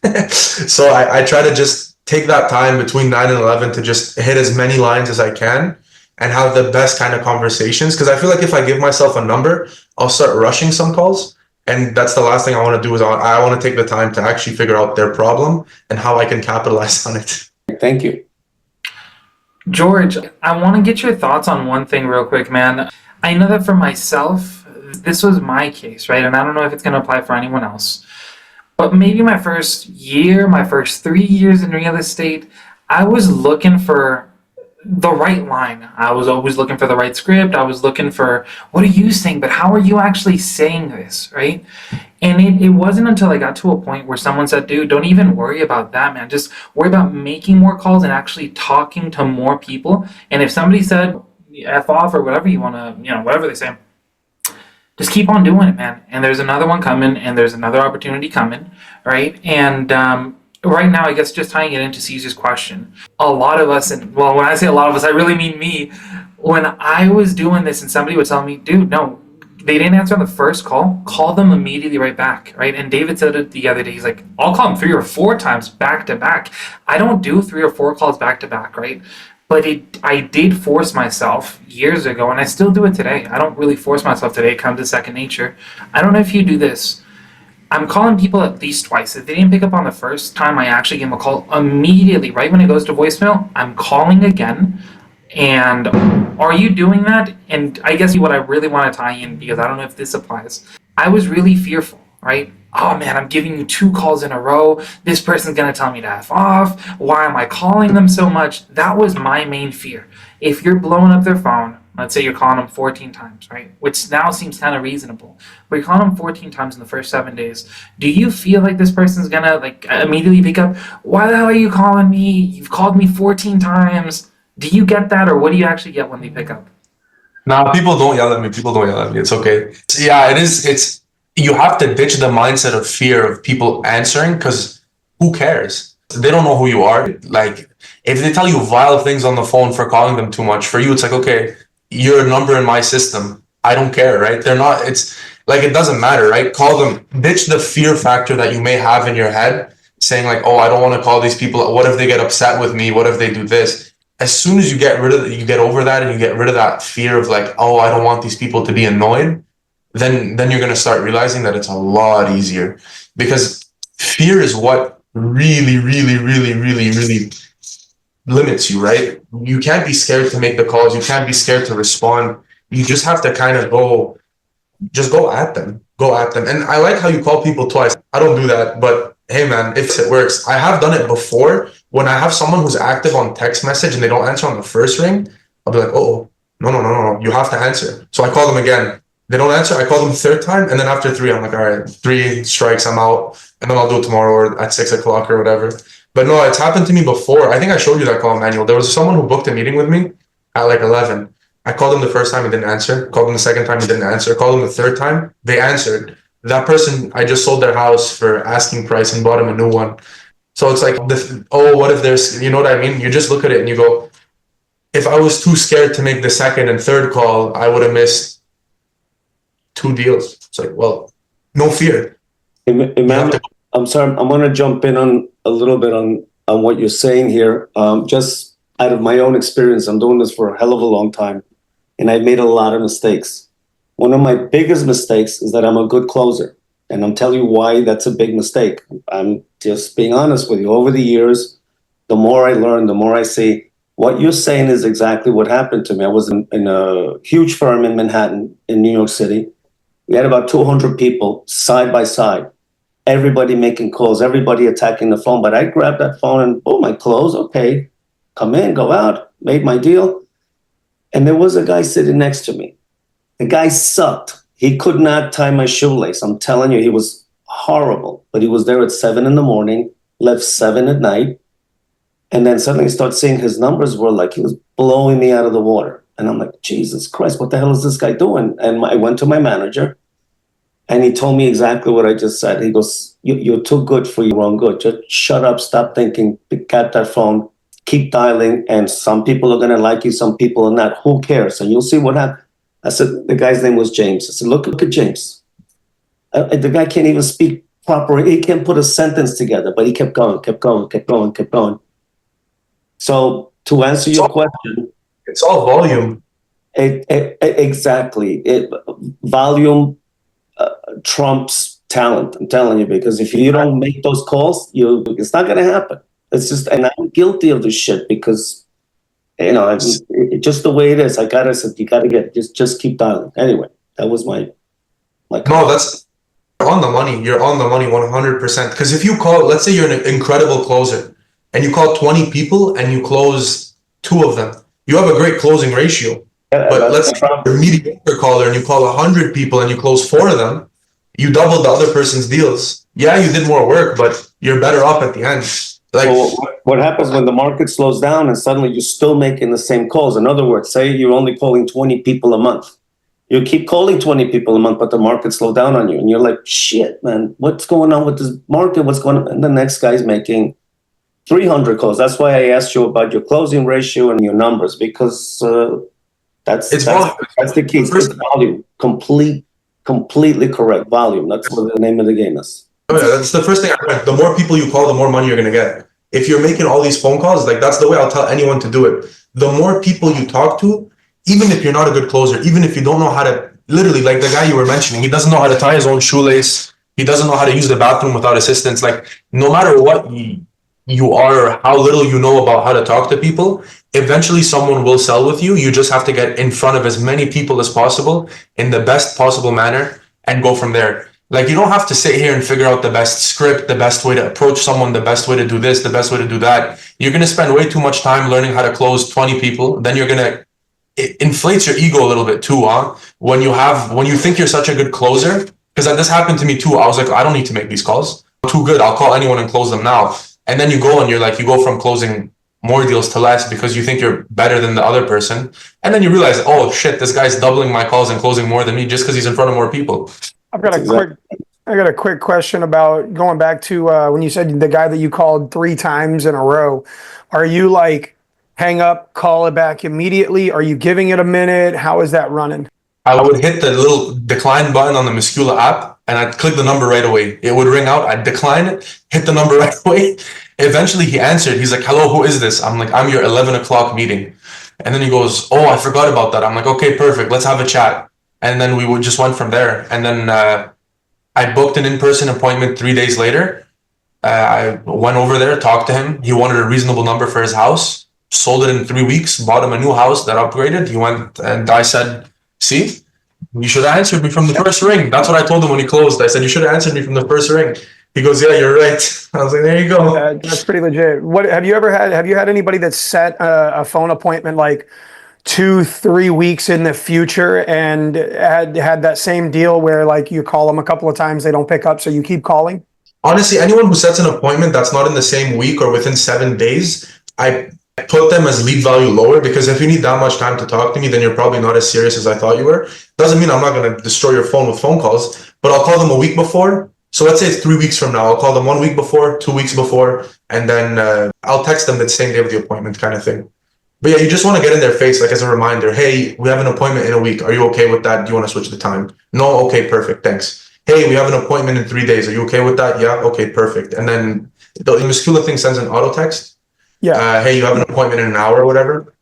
So I try to just take that time between 9 and 11 to just hit as many lines as I can and have the best kind of conversations. Because I feel like if I give myself a number, I'll start rushing some calls. And that's the last thing I want to do is I want to take the time to actually figure out their problem and how I can capitalize on it. Thank you. George, I want to get your thoughts on one thing real quick, man. I know that for myself, this was my case, right? And I don't know if it's going to apply for anyone else. But maybe my first year, my first 3 years in real estate, I was looking for the right line. I was always looking for the right script. I was looking for, what are you saying? But how are you actually saying this, right? And it wasn't until I got to a point where someone said, dude, don't even worry about that, man. Just worry about making more calls and actually talking to more people. And if somebody said, F off or whatever you want to, whatever they say, just keep on doing it, man. And there's another one coming, and there's another opportunity coming, right? And right now, I guess just tying it into Caesar's question, a lot of us, and well, when I say a lot of us, I really mean me. When I was doing this and somebody would tell me, dude, no, they didn't answer on the first call them immediately right back, right? And David said it the other day, he's like, I'll call them 3 or 4 times back to back. I don't do 3 or 4 calls back to back, right? But I did force myself years ago, and I still do it today. I don't really force myself today. It comes to second nature. I don't know if you do this. I'm calling people at least twice. If they didn't pick up on the first time, I actually give them a call immediately. Right when it goes to voicemail, I'm calling again. And are you doing that? And I guess what I really want to tie in, because I don't know if this applies. I was really fearful, right? Oh man, I'm giving you 2 calls in a row. This person's going to tell me to F off. Why am I calling them so much? That was my main fear. If you're blowing up their phone, let's say you're calling them 14 times, right? Which now seems kind of reasonable. But you're calling them 14 times in the first 7 days. Do you feel like this person's going to like immediately pick up? Why the hell are you calling me? You've called me 14 times. Do you get that, or what do you actually get when they pick up? Nah, people don't yell at me. People don't yell at me. It's okay. Yeah, it is. You have to ditch the mindset of fear of people answering, because who cares? They don't know who you are. Like, if they tell you vile things on the phone for calling them too much, for you, it's like, okay, you're a number in my system. I don't care, right? They're not, it's like, it doesn't matter, right? Call them, ditch the fear factor that you may have in your head, saying like, oh, I don't want to call these people. What if they get upset with me? What if they do this? As soon as you get you get over that, and you get rid of that fear of like, oh, I don't want these people to be annoyed, then you're going to start realizing that it's a lot easier, because fear is what really, really, really, really, really limits you, right? You can't be scared to make the calls. You can't be scared to respond. You just have to kind of go at them. Go at them. And I like how you call people twice. I don't do that, but hey man, if it works. I have done it before. When I have someone who's active on text message and they don't answer on the first ring, I'll be like, oh, no, you have to answer. So I call them again. They don't answer. I call them the third time, and then after 3, I'm like, all right, 3 strikes, I'm out, and then I'll do it tomorrow or at 6 o'clock or whatever. But no, it's happened to me before. I think I showed you that call, Manuel. There was someone who booked a meeting with me at like 11. I called them the first time, he didn't answer. Called them the second time, he didn't answer. Called them the third time, they answered. That person, I just sold their house for asking price and bought him a new one. So it's like, what if there's, you know what I mean? You just look at it and you go, if I was too scared to make the second and third call, I would have missed 2 deals. It's like, well, no fear. I'm sorry, I'm going to jump in on a little bit on what you're saying here. Just out of my own experience, I'm doing this for a hell of a long time, and I've made a lot of mistakes. One of my biggest mistakes is that I'm a good closer, and I'm telling you why that's a big mistake. I'm just being honest with you. Over the years, the more I learn, the more I see. What you're saying is exactly what happened to me. I was in a huge firm in Manhattan, in New York City. We had about 200 people side by side, everybody making calls, everybody attacking the phone. But I grabbed that phone and boom, I closed. Okay, come in, go out, made my deal. And there was a guy sitting next to me. The guy sucked. He could not tie my shoelace. I'm telling you, he was horrible. But he was there at 7 a.m, left 7 p.m. And then suddenly I start seeing his numbers were like, he was blowing me out of the water. And I'm like, Jesus Christ, what the hell is this guy doing? And I went to my manager, and he told me exactly what I just said. He goes, you're too good for your own good. Just shut up, stop thinking, pick up that phone, keep dialing, and some people are going to like you, some people are not. Who cares? And you'll see what happens. I said, the guy's name was James. I said, look at James. The guy can't even speak properly. He can't put a sentence together, but he kept going. So to answer your question, it's all volume. Exactly. Volume trumps talent. I'm telling you, because if you don't make those calls, it's not going to happen. It's just, and I'm guilty of this shit because, it's just the way it is. You got to just keep dialing. Anyway, that was my No, that's on the money. You're on the money 100%. Because if you call, let's say you're an incredible closer, and you call 20 people and you close 2 of them, you have a great closing ratio. But let's say you're a mediocre caller and you call 100 people and you close 4 of them, you doubled the other person's deals. Yeah, you did more work, but you're better off at the end. Like, what happens when the market slows down and suddenly you're still making the same calls? In other words, say you're only calling 20 people a month. You keep calling 20 people a month, but the market slowed down on you. And you're like, shit, man, what's going on with this market? What's going on? And the next guy's making 300 calls. That's why I asked you about your closing ratio and your numbers, because that's the key. It's volume. Completely correct. Volume. That's what the name of the game is. Oh yeah, that's the first thing I read. The more people you call, the more money you're going to get. if you're making all these phone calls, like that's the way I'll tell anyone to do it. The more people you talk to, even if you're not a good closer, even if you don't know how to, literally, like the guy you were mentioning, he doesn't know how to tie his own shoelace. He doesn't know how to use the bathroom without assistance. Like, no matter what you are or how little you know about how to talk to people, eventually someone will sell with you. You just have to get in front of as many people as possible in the best possible manner and go from there. Like, you don't have to sit here and figure out the best script, the best way to approach someone, the best way to do this, the best way to do that. You're going to spend way too much time learning how to close 20 people. Then you're going to, it inflates your ego a little bit too, huh? When you think you're such a good closer, because this happened to me too. I was like, I don't need to make these calls. I'm too good. I'll call anyone and close them now. And then you go and you're like, you go from closing more deals to less because you think you're better than the other person. And then you realize, oh shit, this guy's doubling my calls and closing more than me just because he's in front of more people. I got a quick question about going back to when you said the guy that you called 3 times in a row. Are you like hang up, call it back immediately? Are you giving it a minute? How is that running? I would hit the little decline button on the Meskula app and I'd click the number right away. It would ring out. I'd decline it, hit the number right away. Eventually he answered. He's like, hello, who is this? I'm like, I'm your 11 o'clock meeting. And then he goes, oh, I forgot about that. I'm like, okay, perfect. Let's have a chat. And then we just went from there. And then I booked an in-person appointment 3 days later. I went over there, talked to him. He wanted a reasonable number for his house. Sold it in 3 weeks, bought him a new house that upgraded. He went and I said, see, you should have answered me from the first ring. That's what I told him when he closed. I said, you should have answered me from the first ring. He goes, yeah, you're right. I was like, there you go. That's pretty legit. What have you had anybody that set a phone appointment like 2-3 weeks in the future and had that same deal where like you call them a couple of times, they don't pick up, so you keep calling? Honestly, anyone who sets an appointment that's not in the same week or within 7 days, I put them as lead value lower, because if you need that much time to talk to me, then you're probably not as serious as I thought you were. Doesn't mean I'm not going to destroy your phone with phone calls, but I'll call them a week before. So let's say it's 3 weeks from now. I'll call them 1 week before, 2 weeks before, and then I'll text them the same day of the appointment kind of thing. But yeah, you just want to get in their face, like as a reminder, hey, we have an appointment in a week. Are you okay with that? Do you want to switch the time? No? Okay, perfect. Thanks. Hey, we have an appointment in 3 days. Are you okay with that? Yeah. Okay, perfect. And then the Meskula thing sends an auto text. Yeah. Hey, you have an appointment in an hour or whatever.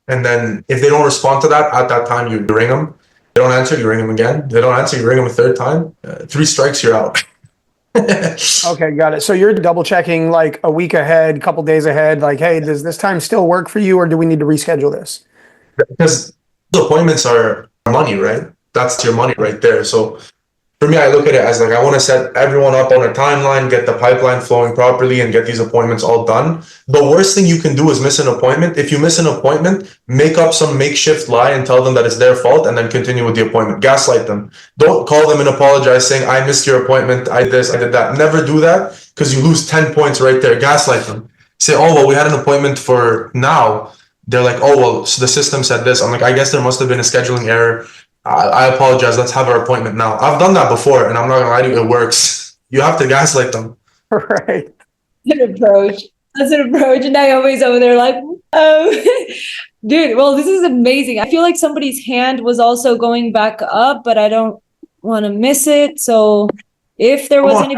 And then if they don't respond to that, at that time, you ring them. They don't answer, you ring them again. They don't answer, you ring them a third time. 3 strikes, you're out. Okay, got it. So you're double checking like a week ahead, couple days ahead, like, hey, does this time still work for you, or do we need to reschedule this? Because the appointments are money, right? That's your money right there. So for me, I look at it as like, I want to set everyone up on a timeline, get the pipeline flowing properly, and get these appointments all done. The worst thing you can do is miss an appointment. If you miss an appointment, make up some makeshift lie and tell them that it's their fault, and then continue with the appointment. Gaslight them. Don't call them and apologize saying, I missed your appointment, I did this, I did that. Never do that, because you lose 10 points right there. Gaslight them. Say, oh, well, we had an appointment for now. They're like, oh, well, so the system said this. I'm like, I guess there must have been a scheduling error. I apologize. Let's have our appointment now. I've done that before, and I'm not gonna lie to you, it works. You have to gaslight them. Right. That's an approach. And Naomi's over there like, dude, well, this is amazing. I feel like somebody's hand was also going back up, but I don't want to miss it. So if there was any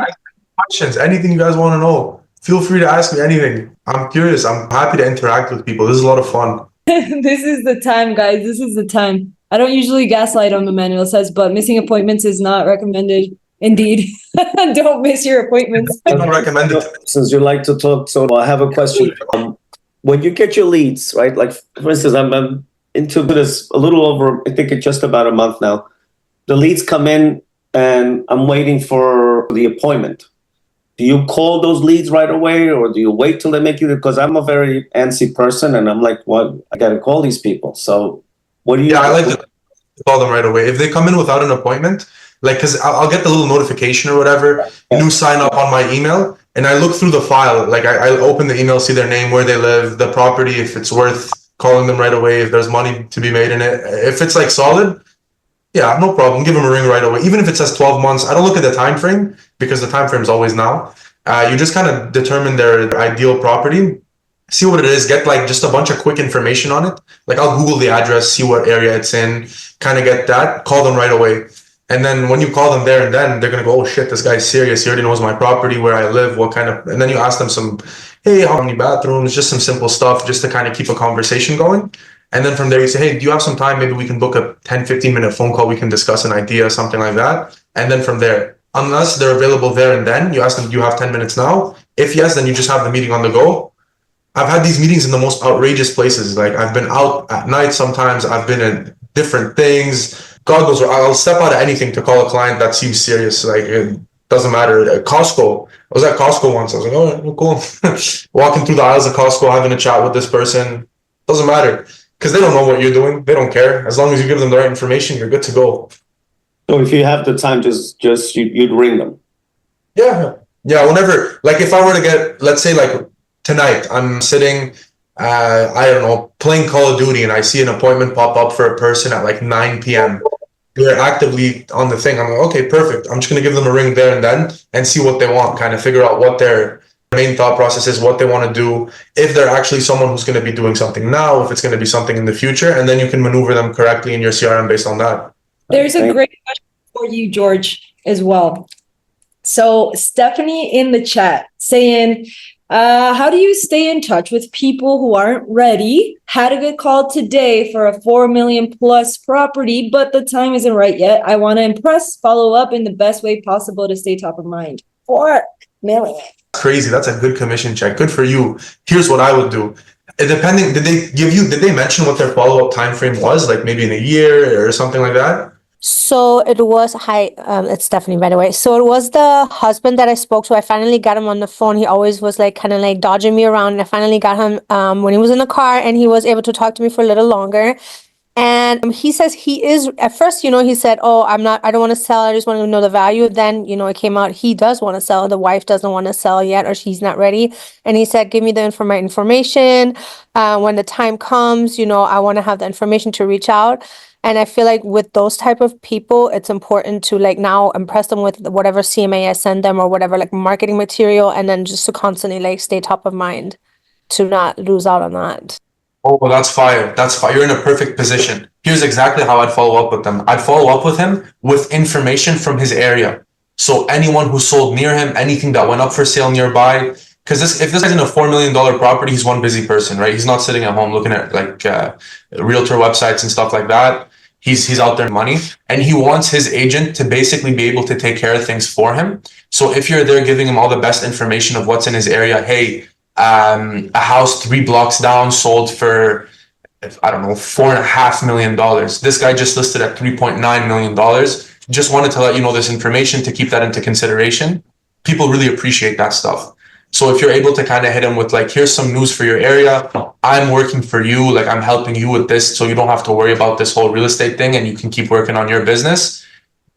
questions, anything you guys want to know, feel free to ask me anything. I'm curious. I'm happy to interact with people. This is a lot of fun. This is the time, guys. This is the time. I don't usually gaslight on the manual says, but missing appointments is not recommended. Indeed. Don't miss your appointments. Not recommended. Since you like to talk, so I have a question. When you get your leads, right? Like, for instance, I'm into this a little over, I think it's just about a month now. The leads come in and I'm waiting for the appointment. Do you call those leads right away, or do you wait till they make you? Because I'm a very antsy person, and I'm like, well, I got to call these people. So what do you? Yeah, I like to call them right away. If they come in without an appointment, like, because I'll get the little notification or whatever, new sign up on my email, and I look through the file. Like, I open the email, see their name, where they live, the property, if it's worth calling them right away, if there's money to be made in it. If it's like solid, yeah, no problem. Give them a ring right away. Even if it says 12 months, I don't look at the time frame, because the time frame is always now. You just kind of determine their ideal property, see what it is, get like just a bunch of quick information on it. Like, I'll Google the address, see what area it's in, kind of get that, call them right away. And then when you call them there and then, they're going to go, oh shit, this guy's serious. He already knows my property, where I live, what kind of, and then you ask them some hey, how many bathrooms, just some simple stuff, just to kind of keep a conversation going. And then from there, you say, hey, do you have some time? Maybe we can book a 10, 15-minute phone call. We can discuss an idea, something like that. And then from there, unless they're available there and then, you ask them, do you have 10 minutes now? If yes, then you just have the meeting on the go. I've had these meetings in the most outrageous places. Like I've been out at night sometimes. I've been in different things. Goggles, or I'll step out of anything to call a client that seems serious. Like it doesn't matter. At Costco, I was at Costco once. I was like, oh, cool. Walking through the aisles of Costco, having a chat with this person. Doesn't matter because they don't know what you're doing. They don't care. As long as you give them the right information, you're good to go. So if you have the time, just you'd ring them. Yeah. Whenever, like if I were to get, let's say like tonight, I'm sitting, I don't know, playing Call of Duty and I see an appointment pop up for a person at like 9 p.m. They're actively on the thing. I'm like, okay, perfect. I'm just going to give them a ring there and then and see what they want, kind of figure out what their main thought process is, what they want to do, if they're actually someone who's going to be doing something now, if it's going to be something in the future, and then you can maneuver them correctly in your CRM based on that. There's a great question for you, George, as well. So Stephanie in the chat saying, how do you stay in touch with people who aren't ready? Had a good call today for a 4 million plus property, but the time isn't right yet. I want to impress, follow up in the best way possible to stay top of mind. 4 million. Crazy. That's a good commission check. Good for you. Here's what I would do. Depending, did they mention what their follow-up time frame was? Like maybe in a year or something like that? So it was, it's Stephanie, by the way. So it was the husband that I spoke to. I finally got him on the phone. He always was like kind of like dodging me around. And I finally got him when he was in the car and he was able to talk to me for a little longer. And he says he is, at first, he said, oh, I don't want to sell. I just want to know the value. Then, it came out he does want to sell. The wife doesn't want to sell yet, or she's not ready. And he said, give me the information. When the time comes, I want to have the information to reach out. And I feel like with those type of people, it's important to like now impress them with whatever CMA I send them or whatever like marketing material. And then just to constantly like stay top of mind to not lose out on that. Oh, well, that's fire. That's fire. You're in a perfect position. Here's exactly how I'd follow up with them. I'd follow up with him with information from his area. So anyone who sold near him, anything that went up for sale nearby, because if this guy's in a $4 million property, he's one busy person, right? He's not sitting at home looking at like realtor websites and stuff like that. He's out there money, and he wants his agent to basically be able to take care of things for him. So if you're there giving him all the best information of what's in his area, hey, a house 3 blocks down sold for, I don't know, $4.5 million. This guy just listed at $3.9 million. Just wanted to let you know this information to keep that into consideration. People really appreciate that stuff. So if you're able to kind of hit them with like, here's some news for your area. I'm working for you. Like I'm helping you with this. So you don't have to worry about this whole real estate thing and you can keep working on your business.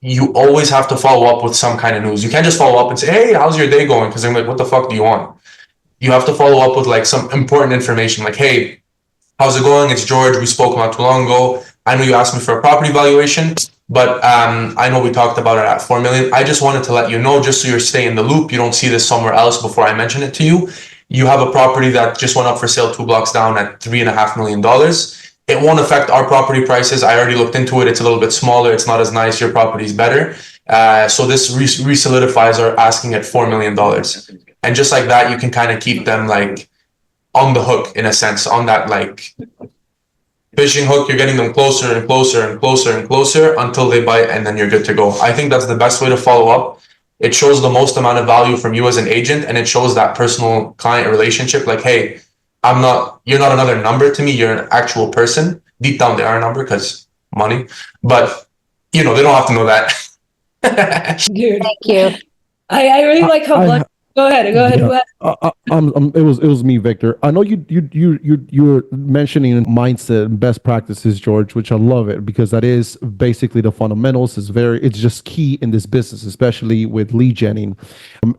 You always have to follow up with some kind of news. You can't just follow up and say, hey, how's your day going? Because I'm like, what the fuck do you want? You have to follow up with like some important information like, hey, how's it going? It's George. We spoke not too long ago. I know you asked me for a property valuation, but I know we talked about it at 4 million. I just wanted to let you know, just so you're staying in the loop. You don't see this somewhere else before I mention it to you. You have a property that just went up for sale 2 blocks down at $3.5 million. It won't affect our property prices. I already looked into it. It's a little bit smaller. It's not as nice. Your property is better. So this re-solidifies our asking at $4 million. And just like that, you can kind of keep them like on the hook in a sense, on that like fishing hook. You're getting them closer and closer and closer and closer until they bite, and then you're good to go. I think that's the best way to follow up. It shows the most amount of value from you as an agent, and it shows that personal client relationship. Like, hey, you're not another number to me. You're an actual person. Deep down, they are a number because money, but they don't have to know that. Dude, Thank you. I really like how blunt. Go ahead. Yeah. It was me, Victor. I know you're mentioning mindset and best practices, George, which I love it because that is basically the fundamentals. It's just key in this business, especially with lead genning.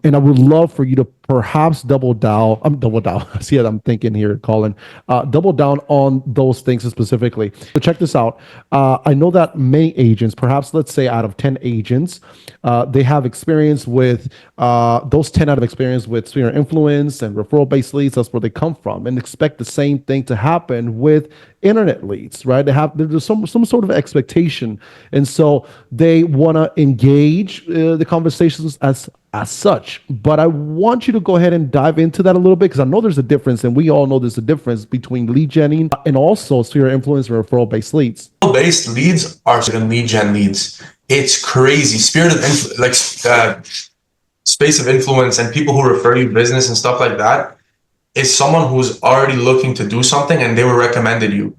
And I would love for you to perhaps double down. See what I'm thinking here, Colin. Double down on those things specifically. So check this out. I know that many agents, perhaps let's say out of 10 agents, they have experience with those 10 out of experience with sphere of influence and referral-based leads. That's where they come from, and expect the same thing to happen with internet leads, right? There's some sort of expectation, and so they want to engage the conversations as such. But I want you to go ahead and dive into that a little bit, because I know there's a difference, and we all know there's a difference between lead genning and also sphere of influence and referral-based leads. Based leads are lead gen leads. It's crazy. Space of influence and people who refer you business and stuff like that is someone who's already looking to do something and they were recommended you.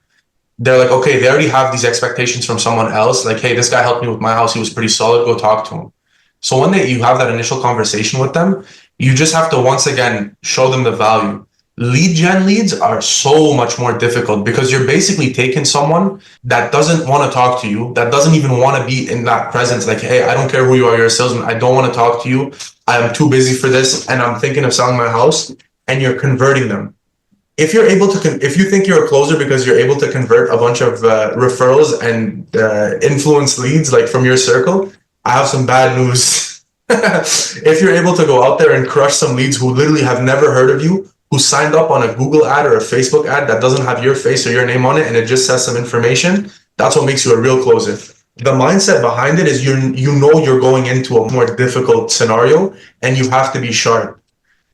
They're like, okay, they already have these expectations from someone else. Like, hey, this guy helped me with my house. He was pretty solid. Go talk to him. So when you have that initial conversation with them, you just have to once again show them the value. Lead gen leads are so much more difficult because you're basically taking someone that doesn't want to talk to you, that doesn't even want to be in that presence. Like, hey, I don't care who you are, you're a salesman. I don't want to talk to you. I'm too busy for this and I'm thinking of selling my house, and you're converting them. If you're able to, if you think you're a closer because you're able to convert a bunch of referrals and influence leads like from your circle, I have some bad news. If you're able to go out there and crush some leads who literally have never heard of you, who signed up on a Google ad or a Facebook ad that doesn't have your face or your name on it and it just says some information, that's what makes you a real closer. The mindset behind it is you know you're going into a more difficult scenario and you have to be sharp.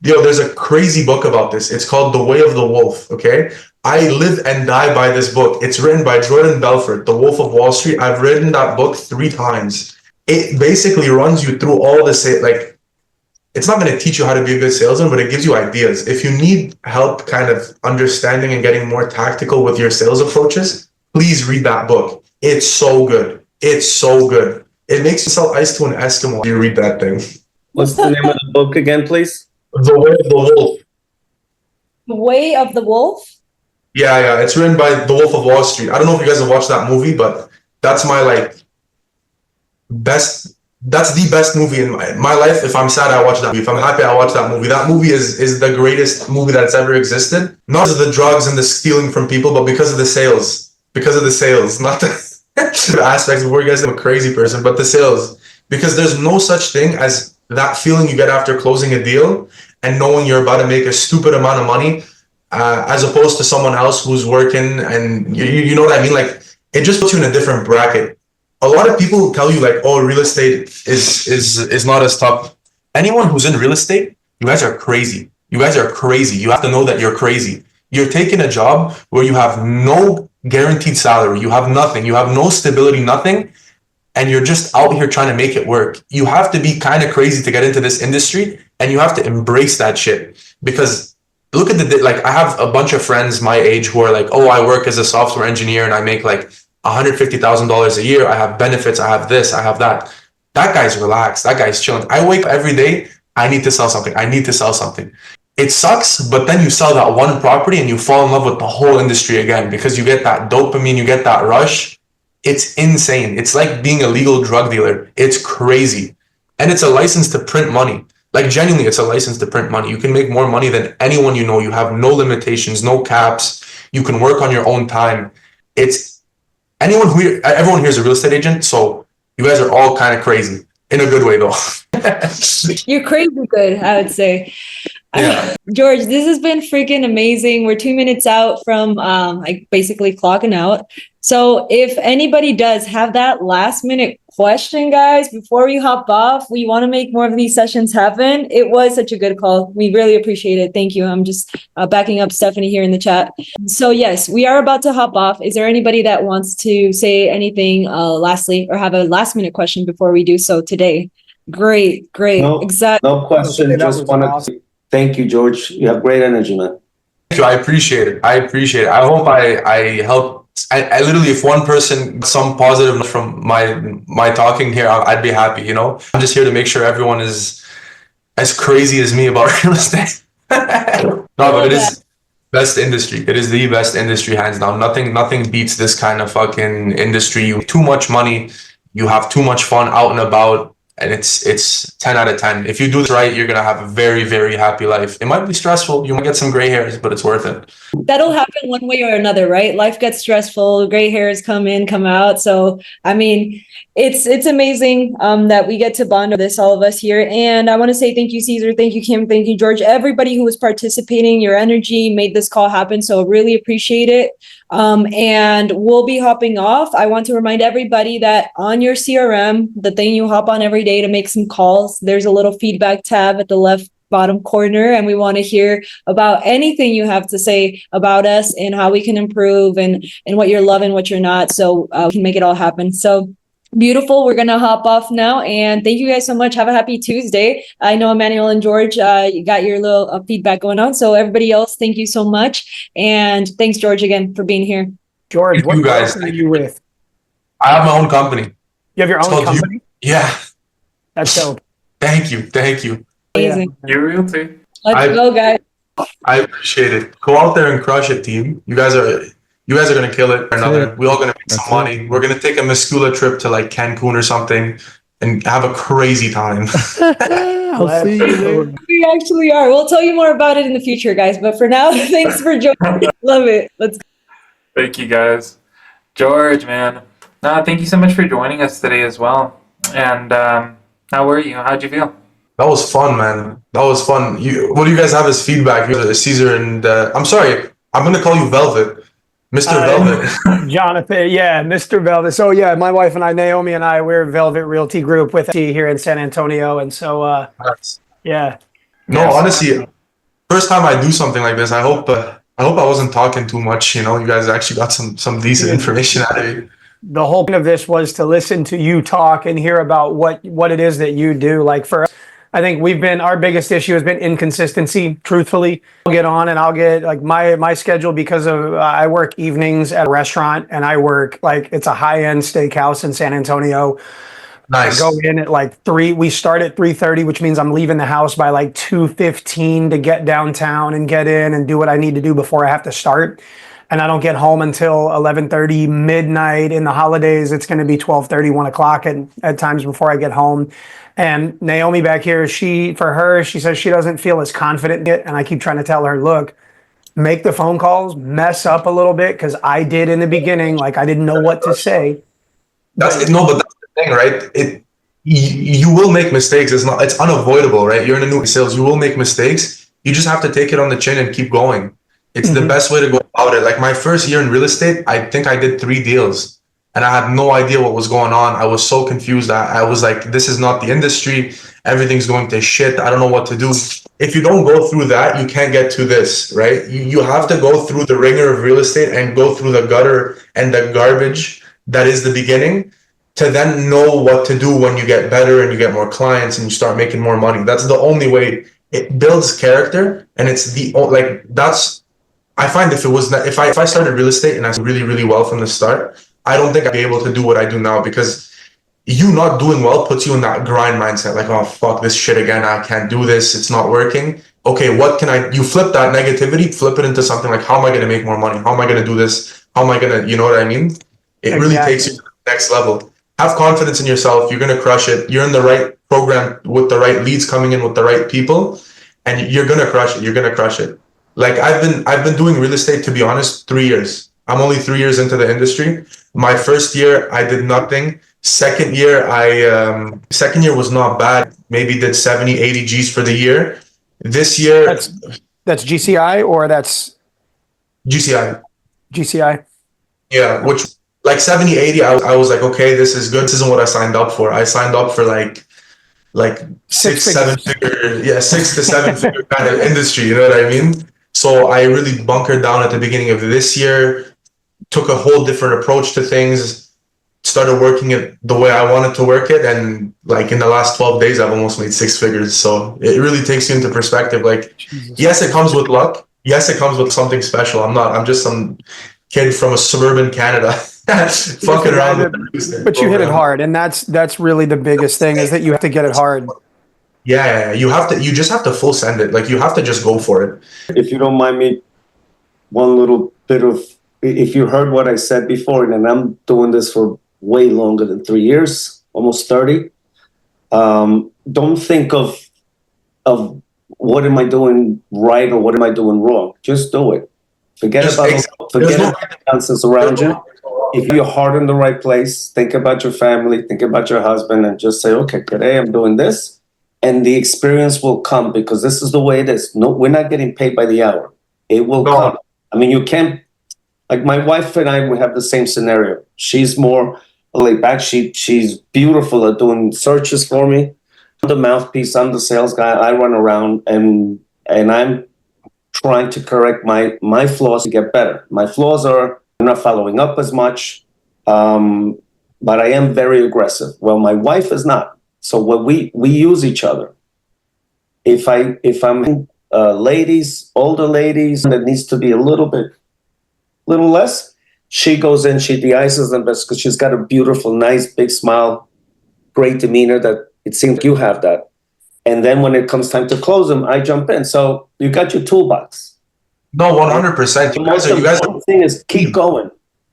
There's a crazy book about this. It's called The Way of the Wolf, okay? I live and die by this book. It's written by Jordan Belfort, The Wolf of Wall Street. I've written that book 3 times. It basically runs you through all the it's not going to teach you how to be a good salesman, but it gives you ideas. If you need help kind of understanding and getting more tactical with your sales approaches, please read that book. It's so good. It's so good. It makes you sell ice to an Eskimo. You read that thing. What's the name of the book again, please? The Way of the Wolf. The Way of the Wolf? Yeah. It's written by The Wolf of Wall Street. I don't know if you guys have watched that movie, but that's my that's the best movie in my life. If I'm sad, I watch that movie. If I'm happy, I watch that movie. That movie is the greatest movie that's ever existed. Not because of the drugs and the stealing from people, but because of the sales. Because of the sales, not the aspects before you guys think I'm a crazy person, but the sales. Because there's no such thing as that feeling you get after closing a deal and knowing you're about to make a stupid amount of money, as opposed to someone else who's working and you know what I mean? Like, it just puts you in a different bracket. A lot of people tell you like, oh, real estate is not as tough. Anyone who's in real estate, you guys are crazy. You guys are crazy. You have to know that you're crazy. You're taking a job where you have no guaranteed salary. You have nothing. You have no stability, nothing. And you're just out here trying to make it work. You have to be kind of crazy to get into this industry, and you have to embrace that shit. Because look at I have a bunch of friends my age who are like, oh, I work as a software engineer and I make like $150,000 a year. I have benefits. I have this. I have that. That guy's relaxed. That guy's chilling. I wake up every day. I need to sell something. I need to sell something. It sucks, but then you sell that one property and you fall in love with the whole industry again because you get that dopamine, you get that rush. It's insane. It's like being a legal drug dealer. It's crazy. And it's a license to print money. Like, genuinely, it's a license to print money. You can make more money than anyone you know. You have no limitations, no caps. You can work on your own time. Everyone here is a real estate agent, so you guys are all kind of crazy in a good way, though. You're crazy good, I would say. Yeah. George, this has been freaking amazing. We're 2 minutes out from basically clocking out. So if anybody does have that last minute question, guys, before we hop off, we want to make more of these sessions happen. It was such a good call. We really appreciate it. Thank you. I'm just backing up Stephanie here in the chat. So yes, we are about to hop off. Is there anybody that wants to say anything lastly or have a last minute question before we do so today? Great. No, Exactly. no question. Just want to thank you, George. You have great energy, man. Thank you. I appreciate it. I hope I helped. I literally, if one person some positive from my talking here, I'd be happy. You know, I'm just here to make sure everyone is as crazy as me about real estate. No, but it is best industry. It is the best industry, hands down. Nothing beats this kind of fucking industry. You have too much money. You have too much fun out and about. and it's 10 out of 10. If you do this right, you're gonna have a very, very happy life. It might be stressful, you might get some gray hairs, but it's worth it. That'll happen one way or another, right? Life gets stressful, gray hairs come in, come out. So, I mean, it's amazing that we get to bond over this, all of us here. And I want to say thank you, Caesar. Thank you, Kim. Thank you, George. Everybody who was participating, your energy made this call happen. So really appreciate it. And we'll be hopping off. I want to remind everybody that on your CRM, the thing you hop on every day to make some calls, there's a little feedback tab at the left bottom corner, and we want to hear about anything you have to say about us and how we can improve and what you're loving, what you're not, so we can make it all happen. So beautiful. We're gonna hop off now, and thank you guys so much. Have a happy Tuesday. I know Emmanuel and George, you got your little feedback going on. So everybody else, thank you so much, and thanks George again for being here. George, Thank what you guys. company are you with? I have my own company. You have your It's own called company? Yeah. That's dope. Thank you. Amazing. You're real too. Let's go, guys. I appreciate it. Go out there and crush it, team. You guys are gonna kill it. We all gonna make some money. We're gonna take a Meskula trip to like Cancun or something and have a crazy time. I'll see you there. We actually are. We'll tell you more about it in the future, guys. But for now, thanks for joining. Love it. Let's go. Thank you, guys. George, man. Thank you so much for joining us today as well. And how were you? How'd you feel? That was fun, man. That was fun. What do you guys have as feedback? Caesar and I'm sorry, I'm gonna call you Velvet, Mr. Velvet. Jonathan, yeah, Mr. Velvet. So yeah, my wife and I, Naomi and I, we're Velvet Realty Group with T here in San Antonio, and so yeah. No, honestly, first time I do something like this. I hope I wasn't talking too much. You know, you guys actually got some decent information out of it. The whole point of this was to listen to you talk and hear about what it is that you do. Like for us, I think our biggest issue has been inconsistency, truthfully. I'll get on and I'll get like my schedule because of I work evenings at a restaurant and I work like it's a high-end steakhouse in San Antonio. Nice. I go in at like 3. We start at 3:30, which means I'm leaving the house by like 2:15 to get downtown and get in and do what I need to do before I have to start. And I don't get home until 11:30, midnight. In the holidays, it's going to be 12:30, 1 o'clock at times before I get home. And Naomi back here, she says she doesn't feel as confident yet. And I keep trying to tell her, look, make the phone calls, mess up a little bit, because I did in the beginning. Like I didn't know what to say. But that's the thing, right? You will make mistakes. It's unavoidable, right? You're in a new sales. You will make mistakes. You just have to take it on the chin and keep going. It's the best way to go about it. Like my first year in real estate, I think I did 3 deals and I had no idea what was going on. I was so confused. I was like, this is not the industry. Everything's going to shit. I don't know what to do. If you don't go through that, you can't get to this, right? You have to go through the ringer of real estate and go through the gutter and the garbage that is the beginning to then know what to do when you get better and you get more clients and you start making more money. That's the only way. It builds character, and it's I find if I started real estate and I was really, really well from the start, I don't think I'd be able to do what I do now, because you not doing well puts you in that grind mindset. Like, oh, fuck this shit again. I can't do this. It's not working. Okay, you flip that negativity, flip it into something like, how am I going to make more money? How am I going to do this? How am I going to, you know what I mean? It really takes you to the next level. Have confidence in yourself. You're going to crush it. You're in the right program with the right leads coming in with the right people, and you're going to crush it. You're going to crush it. Like I've been doing real estate, to be honest, 3 years. I'm only 3 years into the industry. My first year, I did nothing. Second year was not bad. Maybe did 70, 80 G's for the year. This year, that's GCI or that's GCI. GCI. Yeah, which like 70, 80, I was like, okay, this is good. This isn't what I signed up for. I signed up for like 6, 7 figure, 6 to 7 figure kind of industry. You know what I mean? So I really bunkered down at the beginning of this year, took a whole different approach to things, started working it the way I wanted to work it. And like in the last 12 days, I've almost made 6 figures. So it really takes you into perspective. Like, yes, it comes with luck. Yes, it comes with something special. I'm just some kid from a suburban Canada fucking around. But you hit it hard. And that's really the biggest thing, is that you have to get it hard. Yeah, you just have to full send it. Like you have to just go for it. If you don't mind me, one little bit of, if you heard what I said before, and I'm doing this for way longer than 3 years, almost 30. Don't think of what am I doing right or what am I doing wrong. Just do it. Forget about the nonsense around you. If your heart in the right place, think about your family, think about your husband, and just say, okay, today I'm doing this, and the experience will come because this is the way it is. No, we're not getting paid by the hour. It will come. I mean, you can't. Like my wife and I, we have the same scenario. She's more laid back. She's beautiful at doing searches for me. I'm the mouthpiece. I'm the sales guy. I run around and I'm trying to correct my flaws to get better. My flaws are I'm not following up as much, but I am very aggressive. Well, my wife is not. So when we use each other. If I'm ladies, older ladies, that needs to be a little less, she goes in, she de-ices them because she's got a beautiful, nice, big smile, great demeanor that it seems you have that. And then when it comes time to close them, I jump in. So you got your toolbox. No, 100%. The most important thing is keep going.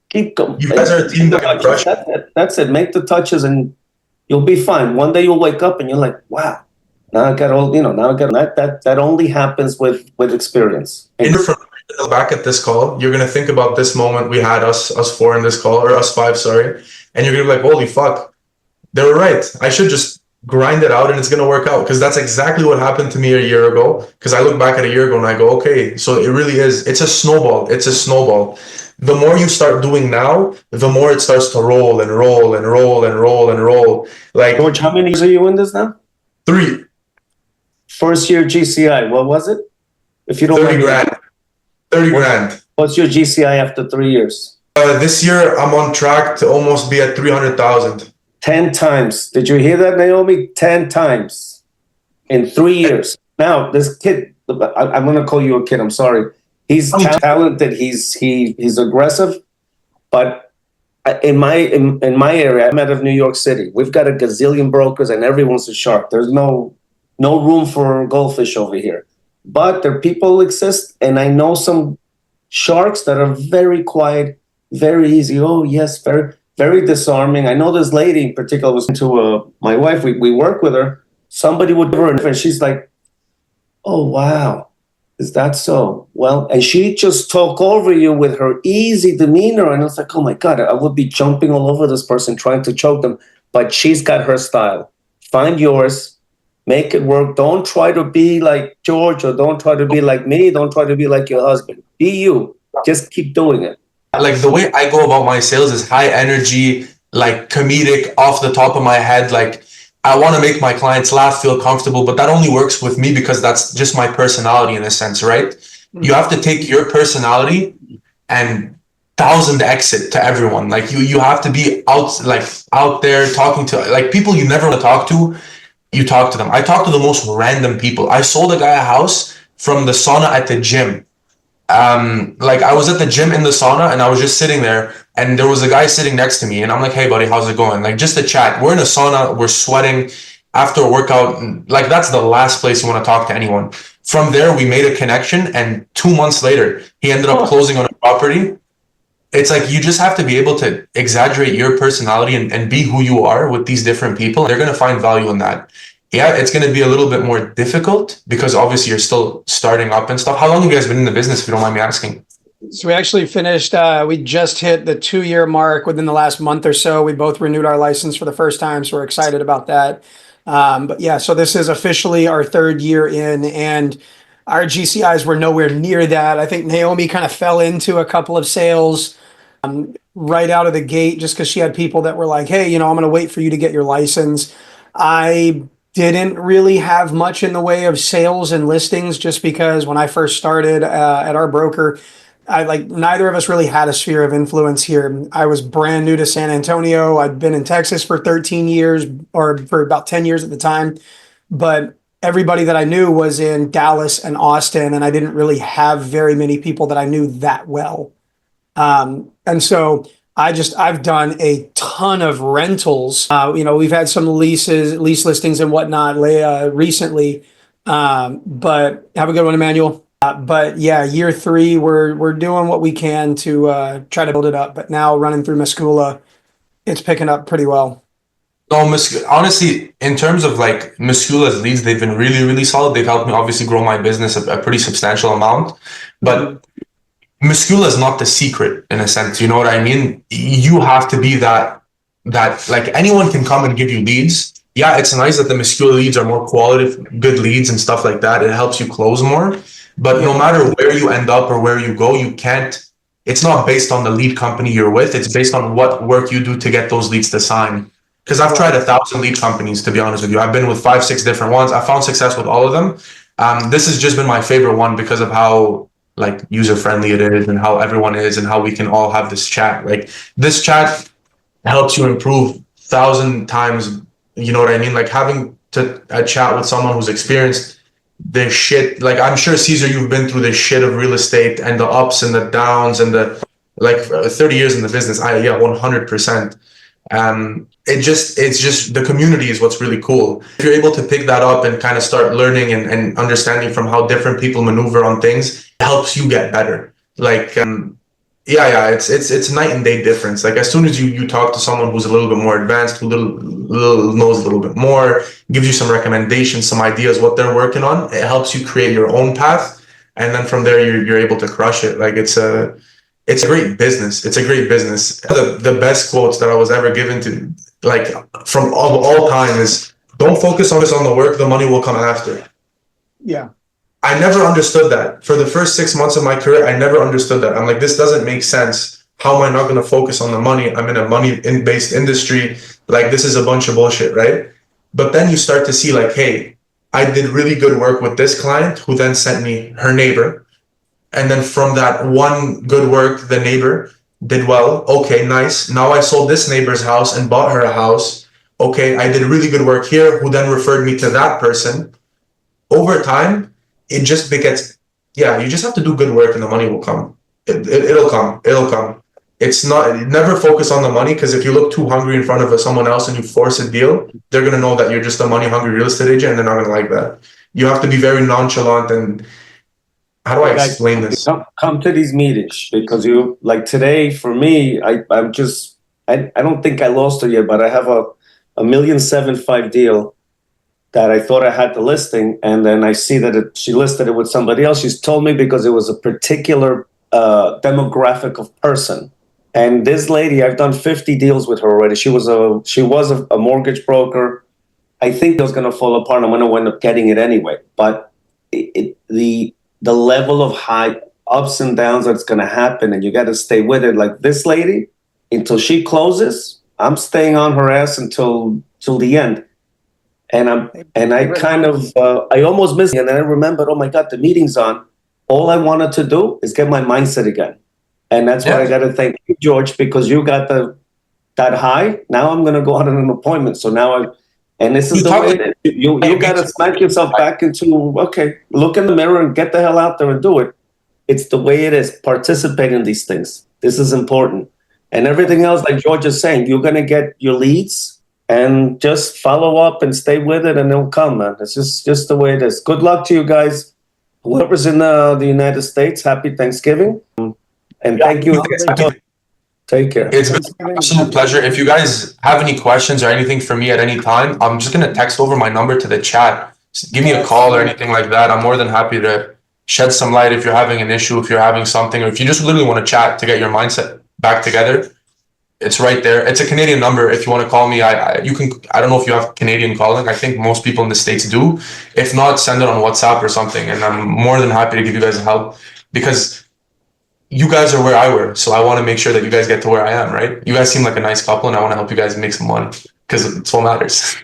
Keep going. You guys are a team that can crush. That's it. Make the touches and you'll be fine. One day you'll wake up and you're like, wow, now I got all, now I got that only happens with experience. And from back at this call, you're going to think about this moment we had us four in this call, or us five, sorry. And you're going to be like, holy fuck, they were right. I should just grind it out and it's going to work out, because that's exactly what happened to me a year ago. Because I look back at a year ago and I go, okay, so it really is, it's a snowball. The more you start doing now, the more it starts to roll and roll and roll and roll and roll. Like, George, how many years are you in this now? 3. First year GCI, what was it? If you don't 30 grand. 30 grand. What's your GCI after 3 years? This year I'm on track to almost be at 300,000. 10 times. Did you hear that, Naomi? 10 times in 3 years. Now, this kid, I'm going to call you a kid. I'm sorry. He's talented. He's aggressive. But in my area, I'm out of New York City. We've got a gazillion brokers and everyone's a shark. There's no room for goldfish over here. But there people exist. And I know some sharks that are very quiet, very easy. Oh, yes, very, very disarming. I know this lady in particular was into my wife. We work with her. Somebody would give her and she's like, oh, wow. Is that so? Well, and she just talk over you with her easy demeanor. And it's like, oh my God, I would be jumping all over this person trying to choke them. But she's got her style. Find yours. Make it work. Don't try to be like George, or don't try to be like me. Don't try to be like your husband. Be you. Just keep doing it. Like, the way I go about my sales is high energy, like comedic, off the top of my head. Like, I want to make my clients laugh, feel comfortable, but that only works with me because that's just my personality in a sense, right? You have to take your personality and 1000x it to everyone. Like, you have to be out there talking to like people you never want to talk to. You talk to them. I talk to the most random people. I sold a guy a house from the sauna at the gym. Like, I was at the gym in the sauna and I was just sitting there and there was a guy sitting next to me and I'm like, hey buddy, how's it going? Like, just a chat. We're in a sauna, we're sweating after a workout. Like, that's the last place you want to talk to anyone. From there, we made a connection and 2 months later, he ended up closing on a property. It's like, you just have to be able to exaggerate your personality and be who you are with these different people. They're going to find value in that. Yeah, it's going to be a little bit more difficult because obviously you're still starting up and stuff. How long have you guys been in the business, if you don't mind me asking? So we actually finished, we just hit the 2-year mark within the last month or so. We both renewed our license for the first time, so we're excited about that. But yeah, so this is officially our 3rd year in, and our GCIs were nowhere near that. I think Naomi kind of fell into a couple of sales right out of the gate just because she had people that were like, hey, I'm going to wait for you to get your license. I didn't really have much in the way of sales and listings just because when I first started at our broker, neither of us really had a sphere of influence here. I was brand new to San Antonio. I'd been in Texas for 13 years, or for about 10 years at the time. But everybody that I knew was in Dallas and Austin, and I didn't really have very many people that I knew that well. And so I've done a ton of rentals. We've had some lease listings and whatnot recently. But have a good one, Emmanuel. But yeah, year 3, we're doing what we can to try to build it up. But now running through Meskula, it's picking up pretty well. No, honestly, in terms of like Meskula's leads, they've been really, really solid. They've helped me obviously grow my business a pretty substantial amount. But Meskula is not the secret in a sense. You know what I mean? You have to be that like anyone can come and give you leads. Yeah, it's nice that the Meskula leads are more quality, good leads and stuff like that. It helps you close more. But no matter where you end up or where you go, you can't. It's not based on the lead company you're with. It's based on what work you do to get those leads to sign. Because I've tried 1,000 lead companies, to be honest with you. I've been with 5, 6 different ones. I found success with all of them. This has just been my favorite one because of how like user friendly it is and how everyone is and how we can all have this chat. Like this chat helps you improve 1,000 times. You know what I mean? Like having a chat with someone who's experienced this shit. Like I'm sure Caesar, you've been through this shit of real estate and the ups and the downs and the like 30 years in the business. 100%. It's just the community is what's really cool. If you're able to pick that up and kind of start learning and understanding from how different people maneuver on things, it helps you get better. Like, it's night and day difference. Like as soon as you talk to someone who's a little bit more advanced, who knows a little bit more, gives you some recommendations, some ideas, what they're working on, it helps you create your own path. And then from there, you're able to crush it. Like it's a great business. It's a great business. The best quotes that I was ever given to, like from all time, is don't focus on the work. The money will come after. Yeah. I never understood that. For the first 6 months of my career, I never understood that. I'm like, this doesn't make sense. How am I not going to focus on the money? I'm in a money-based industry. Like this is a bunch of bullshit, right? But then you start to see like, hey, I did really good work with this client who then sent me her neighbor. And then from that one good work, the neighbor did well. Okay, nice. Now I sold this neighbor's house and bought her a house. Okay, I did really good work here, who then referred me to that person. Over time, it just begets, you just have to do good work and the money will come. It'll come. It'll come. It's not, never focus on the money, because if you look too hungry in front of someone else and you force a deal, they're going to know that you're just a money hungry real estate agent and they're not going to like that. You have to be very nonchalant and how do I explain this? Come to these meetings, because you, like today for me, I don't think I lost it yet, but I have a 1,750,000 deal that I thought I had the listing, and then I see that she listed it with somebody else. She's told me because it was a particular demographic of person. And this lady, I've done 50 deals with her already. She was a mortgage broker. I think it was going to fall apart. I'm going to wind up getting it anyway. But the level of high ups and downs that's going to happen, and you got to stay with it. Like this lady, until she closes, I'm staying on her ass until the end. And I kind of I almost missed it, and then I remembered, oh my God, the meeting's on. All I wanted to do is get my mindset again, and that's what I got to thank you, George, because you got that high. Now I'm going to go out on an appointment. So now and this is the way it is. You got to smack yourself back into, okay, look in the mirror and get the hell out there and do it. It's the way it is. Participate in these things. This is important. And everything else, like George is saying, you're going to get your leads and just follow up and stay with it, and it'll come, man. It's just the way it is. Good luck to you guys. Whoever's in the United States, happy Thanksgiving. And thank you. Take care. It's been an absolute pleasure. If you guys have any questions or anything for me at any time, I'm just going to text over my number to the chat. Just give me a call or anything like that. I'm more than happy to shed some light if you're having an issue, if you're having something, or if you just literally want to chat to get your mindset back together. It's right there. It's a Canadian number. If you want to call me, you can. I don't know if you have Canadian calling. I think most people in the States do. If not, send it on WhatsApp or something, and I'm more than happy to give you guys help, because you guys are where I were. So I want to make sure that you guys get to where I am, right? You guys seem like a nice couple, and I want to help you guys make some money, because it's what matters.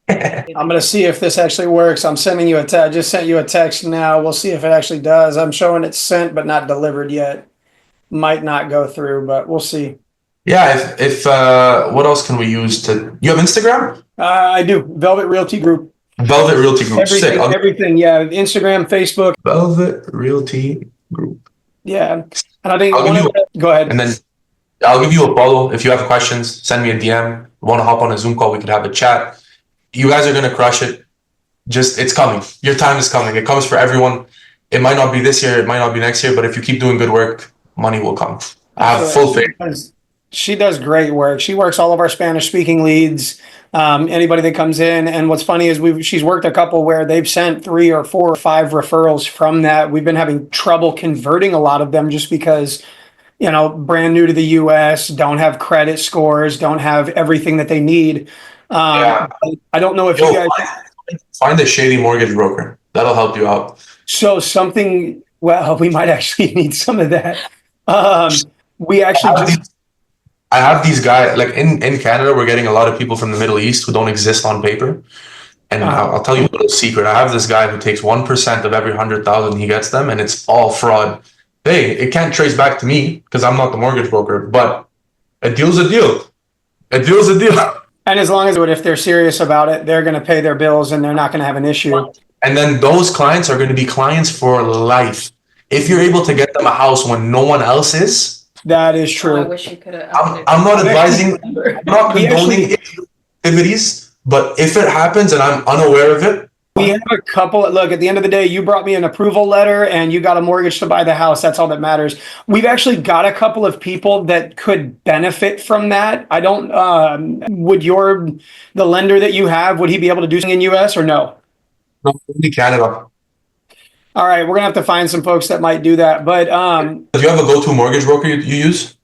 I'm going to see if this actually works. I'm sending you I just sent you a text now. We'll see if it actually does. I'm showing it's sent but not delivered yet. Might not go through, but we'll see. Yeah, if what else can we use to? You have Instagram? I do. Velvet Realty Group. Velvet Realty Group. Everything. Yeah, Instagram, Facebook. Velvet Realty Group. Yeah, and I think go ahead. And then I'll give you a follow. If you have questions, send me a DM. Want to hop on a Zoom call? We could have a chat. You guys are gonna crush it. It's coming. Your time is coming. It comes for everyone. It might not be this year. It might not be next year. But if you keep doing good work, money will come. I have full faith. She does great work. She works all of our Spanish speaking leads. Anybody that comes in. And what's funny is she's worked a couple where they've sent 3 or 4 or 5 referrals from that. We've been having trouble converting a lot of them just because, brand new to the US, don't have credit scores, don't have everything that they need. I don't know if you guys find a shady mortgage broker. That'll help you out. So we might actually need some of that. We actually I have these guys, like in Canada, we're getting a lot of people from the Middle East who don't exist on paper. And I'll tell you a little secret. I have this guy who takes 1% of every 100,000 he gets them, and it's all fraud. It can't trace back to me because I'm not the mortgage broker, but a deal's a deal. A deal's a deal. And as long as if they're serious about it, they're going to pay their bills and they're not going to have an issue. And then those clients are going to be clients for life. If you're able to get them a house when no one else is. That is true. I wish you could have. I'm not advising, I'm not condoning activities, but if it happens and I'm unaware of it. We have a couple. Look, at the end of the day, you brought me an approval letter and you got a mortgage to buy the house. That's all that matters. We've actually got a couple of people that could benefit from that. I don't, the lender that you have, would he be able to do something in US or no? No, only Canada. All right, we're gonna have to find some folks that might do that. But do you have a go-to mortgage broker you use?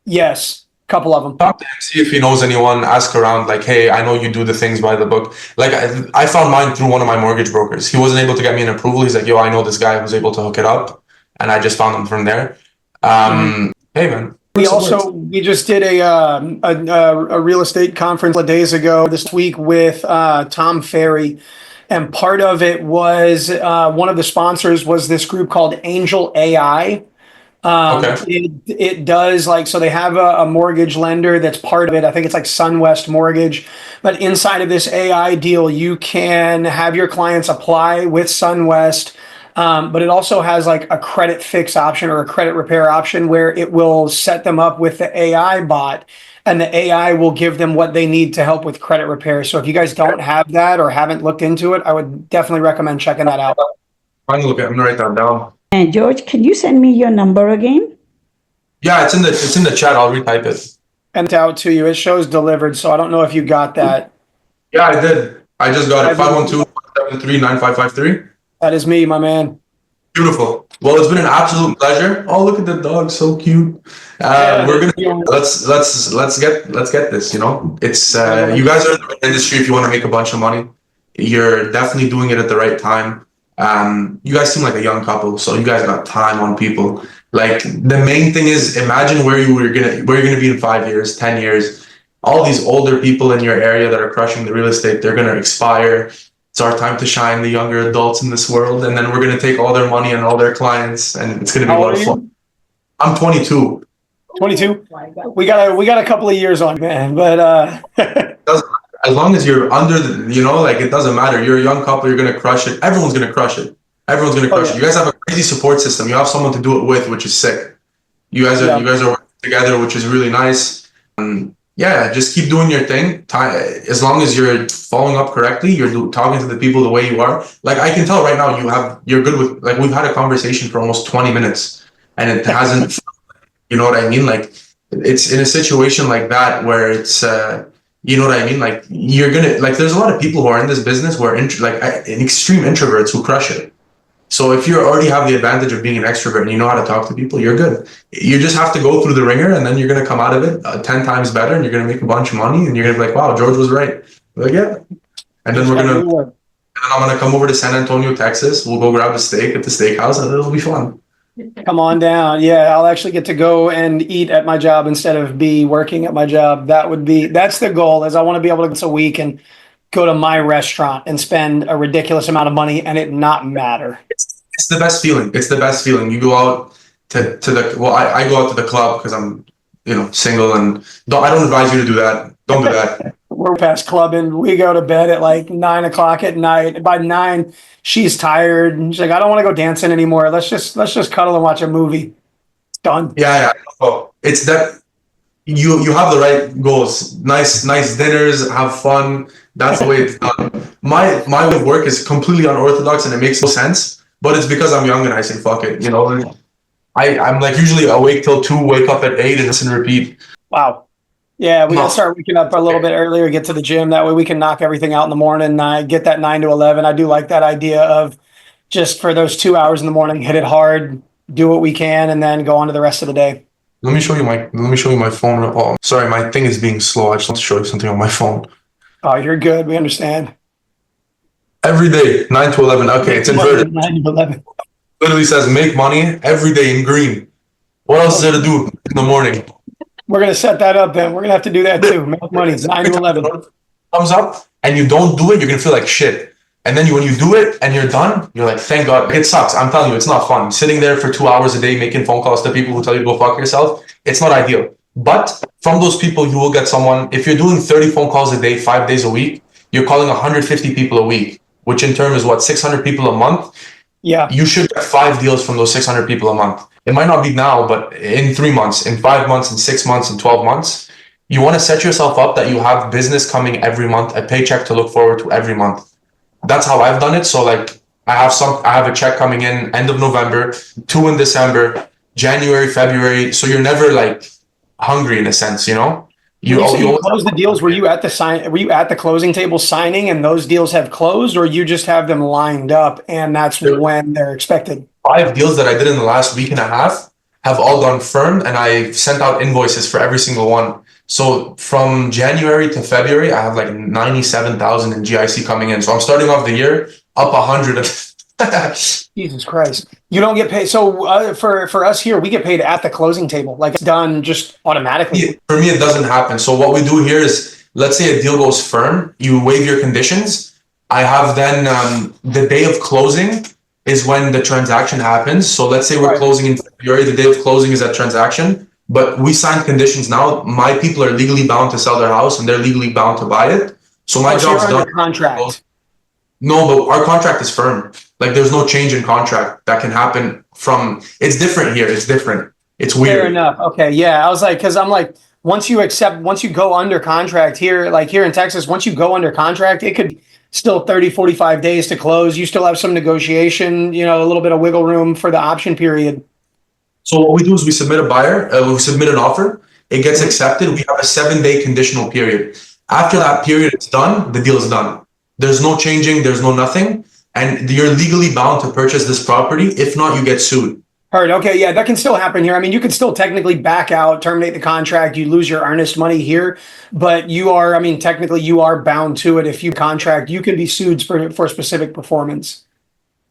Yes. Couple of them. Talk to him, see if he knows anyone, ask around, like, hey, I know you do the things by the book. Like, I found mine through one of my mortgage brokers. He wasn't able to get me an approval. He's like, yo, I know this guy who's able to hook it up. And I just found him from there. Hey, man. We just did a real estate conference this week with Tom Ferry. And part of it was one of the sponsors was this group called Angel AI. It does so they have a mortgage lender that's part of it. I think it's like SunWest Mortgage, but inside of this AI deal, you can have your clients apply with SunWest. But it also has like a credit fix option or a credit repair option where it will set them up with the AI bot and the AI will give them what they need to help with credit repair. So if you guys don't have that or haven't looked into it, I would definitely recommend checking that out. I'm gonna write that down. And George, can you send me your number again? Yeah, it's in the chat. I'll retype it. And out to you. It shows delivered, so I don't know if you got that. Yeah, I did. I just got it. 512-573-9553. That is me, my man. Beautiful. Well, it's been an absolute pleasure. Oh, look at the dog, so cute. We're gonna let's get this. It's you guys are in the industry. If you want to make a bunch of money, you're definitely doing it at the right time. You guys seem like a young couple, so you guys got time on people. Like the main thing is imagine where you're gonna be in 5 years, 10 years. All these older people in your area that are crushing the real estate, they're gonna expire. It's our time to shine, the younger adults in this world, and then we're gonna take all their money and all their clients, and it's gonna be a lot of fun. I'm 22. 22. We got a couple of years on, man, but as long as you're under it doesn't matter. You're a young couple, you're gonna crush it. Everyone's gonna crush it. Everyone's gonna crush it. You guys have a crazy support system. You have someone to do it with, which is sick. You guys are working together, which is really nice. Just keep doing your thing. As long as you're following up correctly, you're talking to the people the way you are. Like I can tell right now, you're good with. Like we've had a conversation for almost 20 minutes, and it hasn't. You know what I mean? Like it's in a situation like that where it's. You know what I mean? Like you're gonna there's a lot of people who are in this business who are extreme introverts who crush it. So if you already have the advantage of being an extrovert and you know how to talk to people, you're good. You just have to go through the ringer and then you're gonna come out of it 10 times better and you're gonna make a bunch of money and you're gonna be like, wow, George was right. Like yeah. And then I'm gonna come over to San Antonio, Texas. We'll go grab a steak at the steakhouse and it'll be fun. Come on down. Yeah, I'll actually get to go and eat at my job instead of be working at my job. That's the goal, is I want to be able to once a week and go to my restaurant and spend a ridiculous amount of money and it not matter. It's the best feeling. It's the best feeling. You go out I go out to the club because I'm, single and I don't advise you to do that. Don't do that. We're past clubbing. We go to bed at like 9 o'clock at night. By 9, she's tired. And she's like, I don't want to go dancing anymore. Let's just cuddle and watch a movie. It's done. Yeah. Oh, it's that you have the right goals. Nice dinners, have fun. That's the way it's done. My way of work is completely unorthodox and it makes no sense, but it's because I'm young and I say, fuck it. I'm like usually awake till 2, wake up at 8 and listen and repeat. Wow. Yeah, we got to start waking up a little bit earlier, get to the gym. That way we can knock everything out in the morning. Get that 9 to 11. I do like that idea of just for those 2 hours in the morning, hit it hard, do what we can, and then go on to the rest of the day. Let me show you my phone. Oh, sorry, my thing is being slow. I just want to show you something on my phone. Oh, you're good. We understand. Every day, 9 to 11. Okay, it's inverted. 9 to 11. Literally says make money every day in green. What else is there to do in the morning? We're going to set that up then. We're going to have to do that too. Make money. It's 9 to 11. Comes up and you don't do it, you're going to feel like shit. And then when you do it and you're done, you're like, thank God. It sucks. I'm telling you, it's not fun. Sitting there for 2 hours a day making phone calls to people who tell you to go fuck yourself, it's not ideal. But from those people, you will get someone. If you're doing 30 phone calls a day, 5 days a week, you're calling 150 people a week, which in turn is what, 600 people a month? Yeah. You should get 5 deals from those 600 people a month. It might not be now, but in 3 months, in 5 months, in 6 months, in 12 months, you want to set yourself up that you have business coming every month, a paycheck to look forward to every month. That's how I've done it. So like I have a check coming in end of November, 2 in December, January, February. So you're never like hungry in a sense, you know? You close the deals. Were you at the closing table signing and those deals have closed, or you just have them lined up and that's when they're expected? 5 deals that I did in the last week and a half have all gone firm, and I sent out invoices for every single one. So from January to February, I have like 97,000 in GIC coming in. So I'm starting off the year up 100. Jesus Christ. You don't get paid. So for us here, we get paid at the closing table. Like it's done just automatically. For me, it doesn't happen. So what we do here is, let's say a deal goes firm, you waive your conditions. I have then the day of closing is when the transaction happens. So let's say we're closing in February, the day of closing is that transaction. But we signed conditions now. My people are legally bound to sell their house and they're legally bound to buy it. So my job's done. Contract. No, but our contract is firm. Like there's no change in contract that can happen from, it's different here. It's different. It's weird. Fair enough. Okay. Yeah. I was like, cause I'm like, once you go under contract here, like here in Texas, once you go under contract, it could still 30, 45 days to close. You still have some negotiation, a little bit of wiggle room for the option period. So what we do is we submit a buyer, we submit an offer, it gets accepted. We have a 7-day conditional period. After that period is done, the deal is done. There's no changing, there's no nothing. And you're legally bound to purchase this property. If not, you get sued. Heard. Okay. Yeah, that can still happen here. I mean, you can still technically back out, terminate the contract. You lose your earnest money here, but technically you are bound to it. If you contract, you can be sued for specific performance.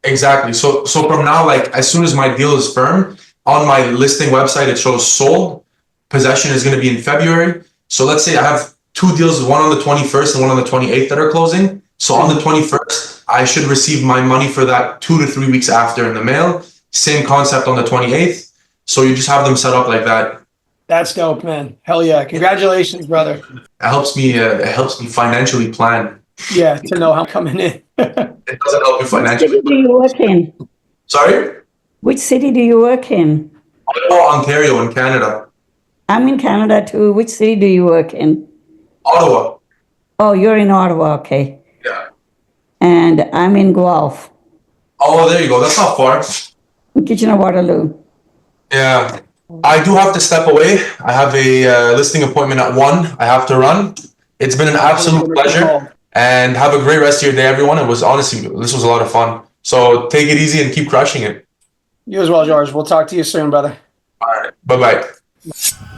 Exactly. So from now, like as soon as my deal is firm, on my listing website, it shows sold. Possession is going to be in February. So let's say I have 2 deals, one on the 21st and one on the 28th that are closing. So on the 21st, I should receive my money for that 2 to 3 weeks after in the mail. Same concept on the 28th. So you just have them set up like that. That's dope, man. Hell yeah. Congratulations, brother. It helps me financially plan. Yeah, to know how I'm coming in. It doesn't help you financially. Which city do you work in? Sorry? Which city do you work in? Ottawa, Ontario in Canada. I'm in Canada too. Which city do you work in? Ottawa. Oh, you're in Ottawa. Okay. Yeah. And I'm in Guelph. Oh, there you go. That's not far. Kitchener-Waterloo. Yeah. I do have to step away. I have a listing appointment at 1. I have to run. It's been an absolute pleasure. And have a great rest of your day, everyone. It was honestly, this was a lot of fun. So take it easy and keep crushing it. You as well, George. We'll talk to you soon, brother. All right. Bye-bye.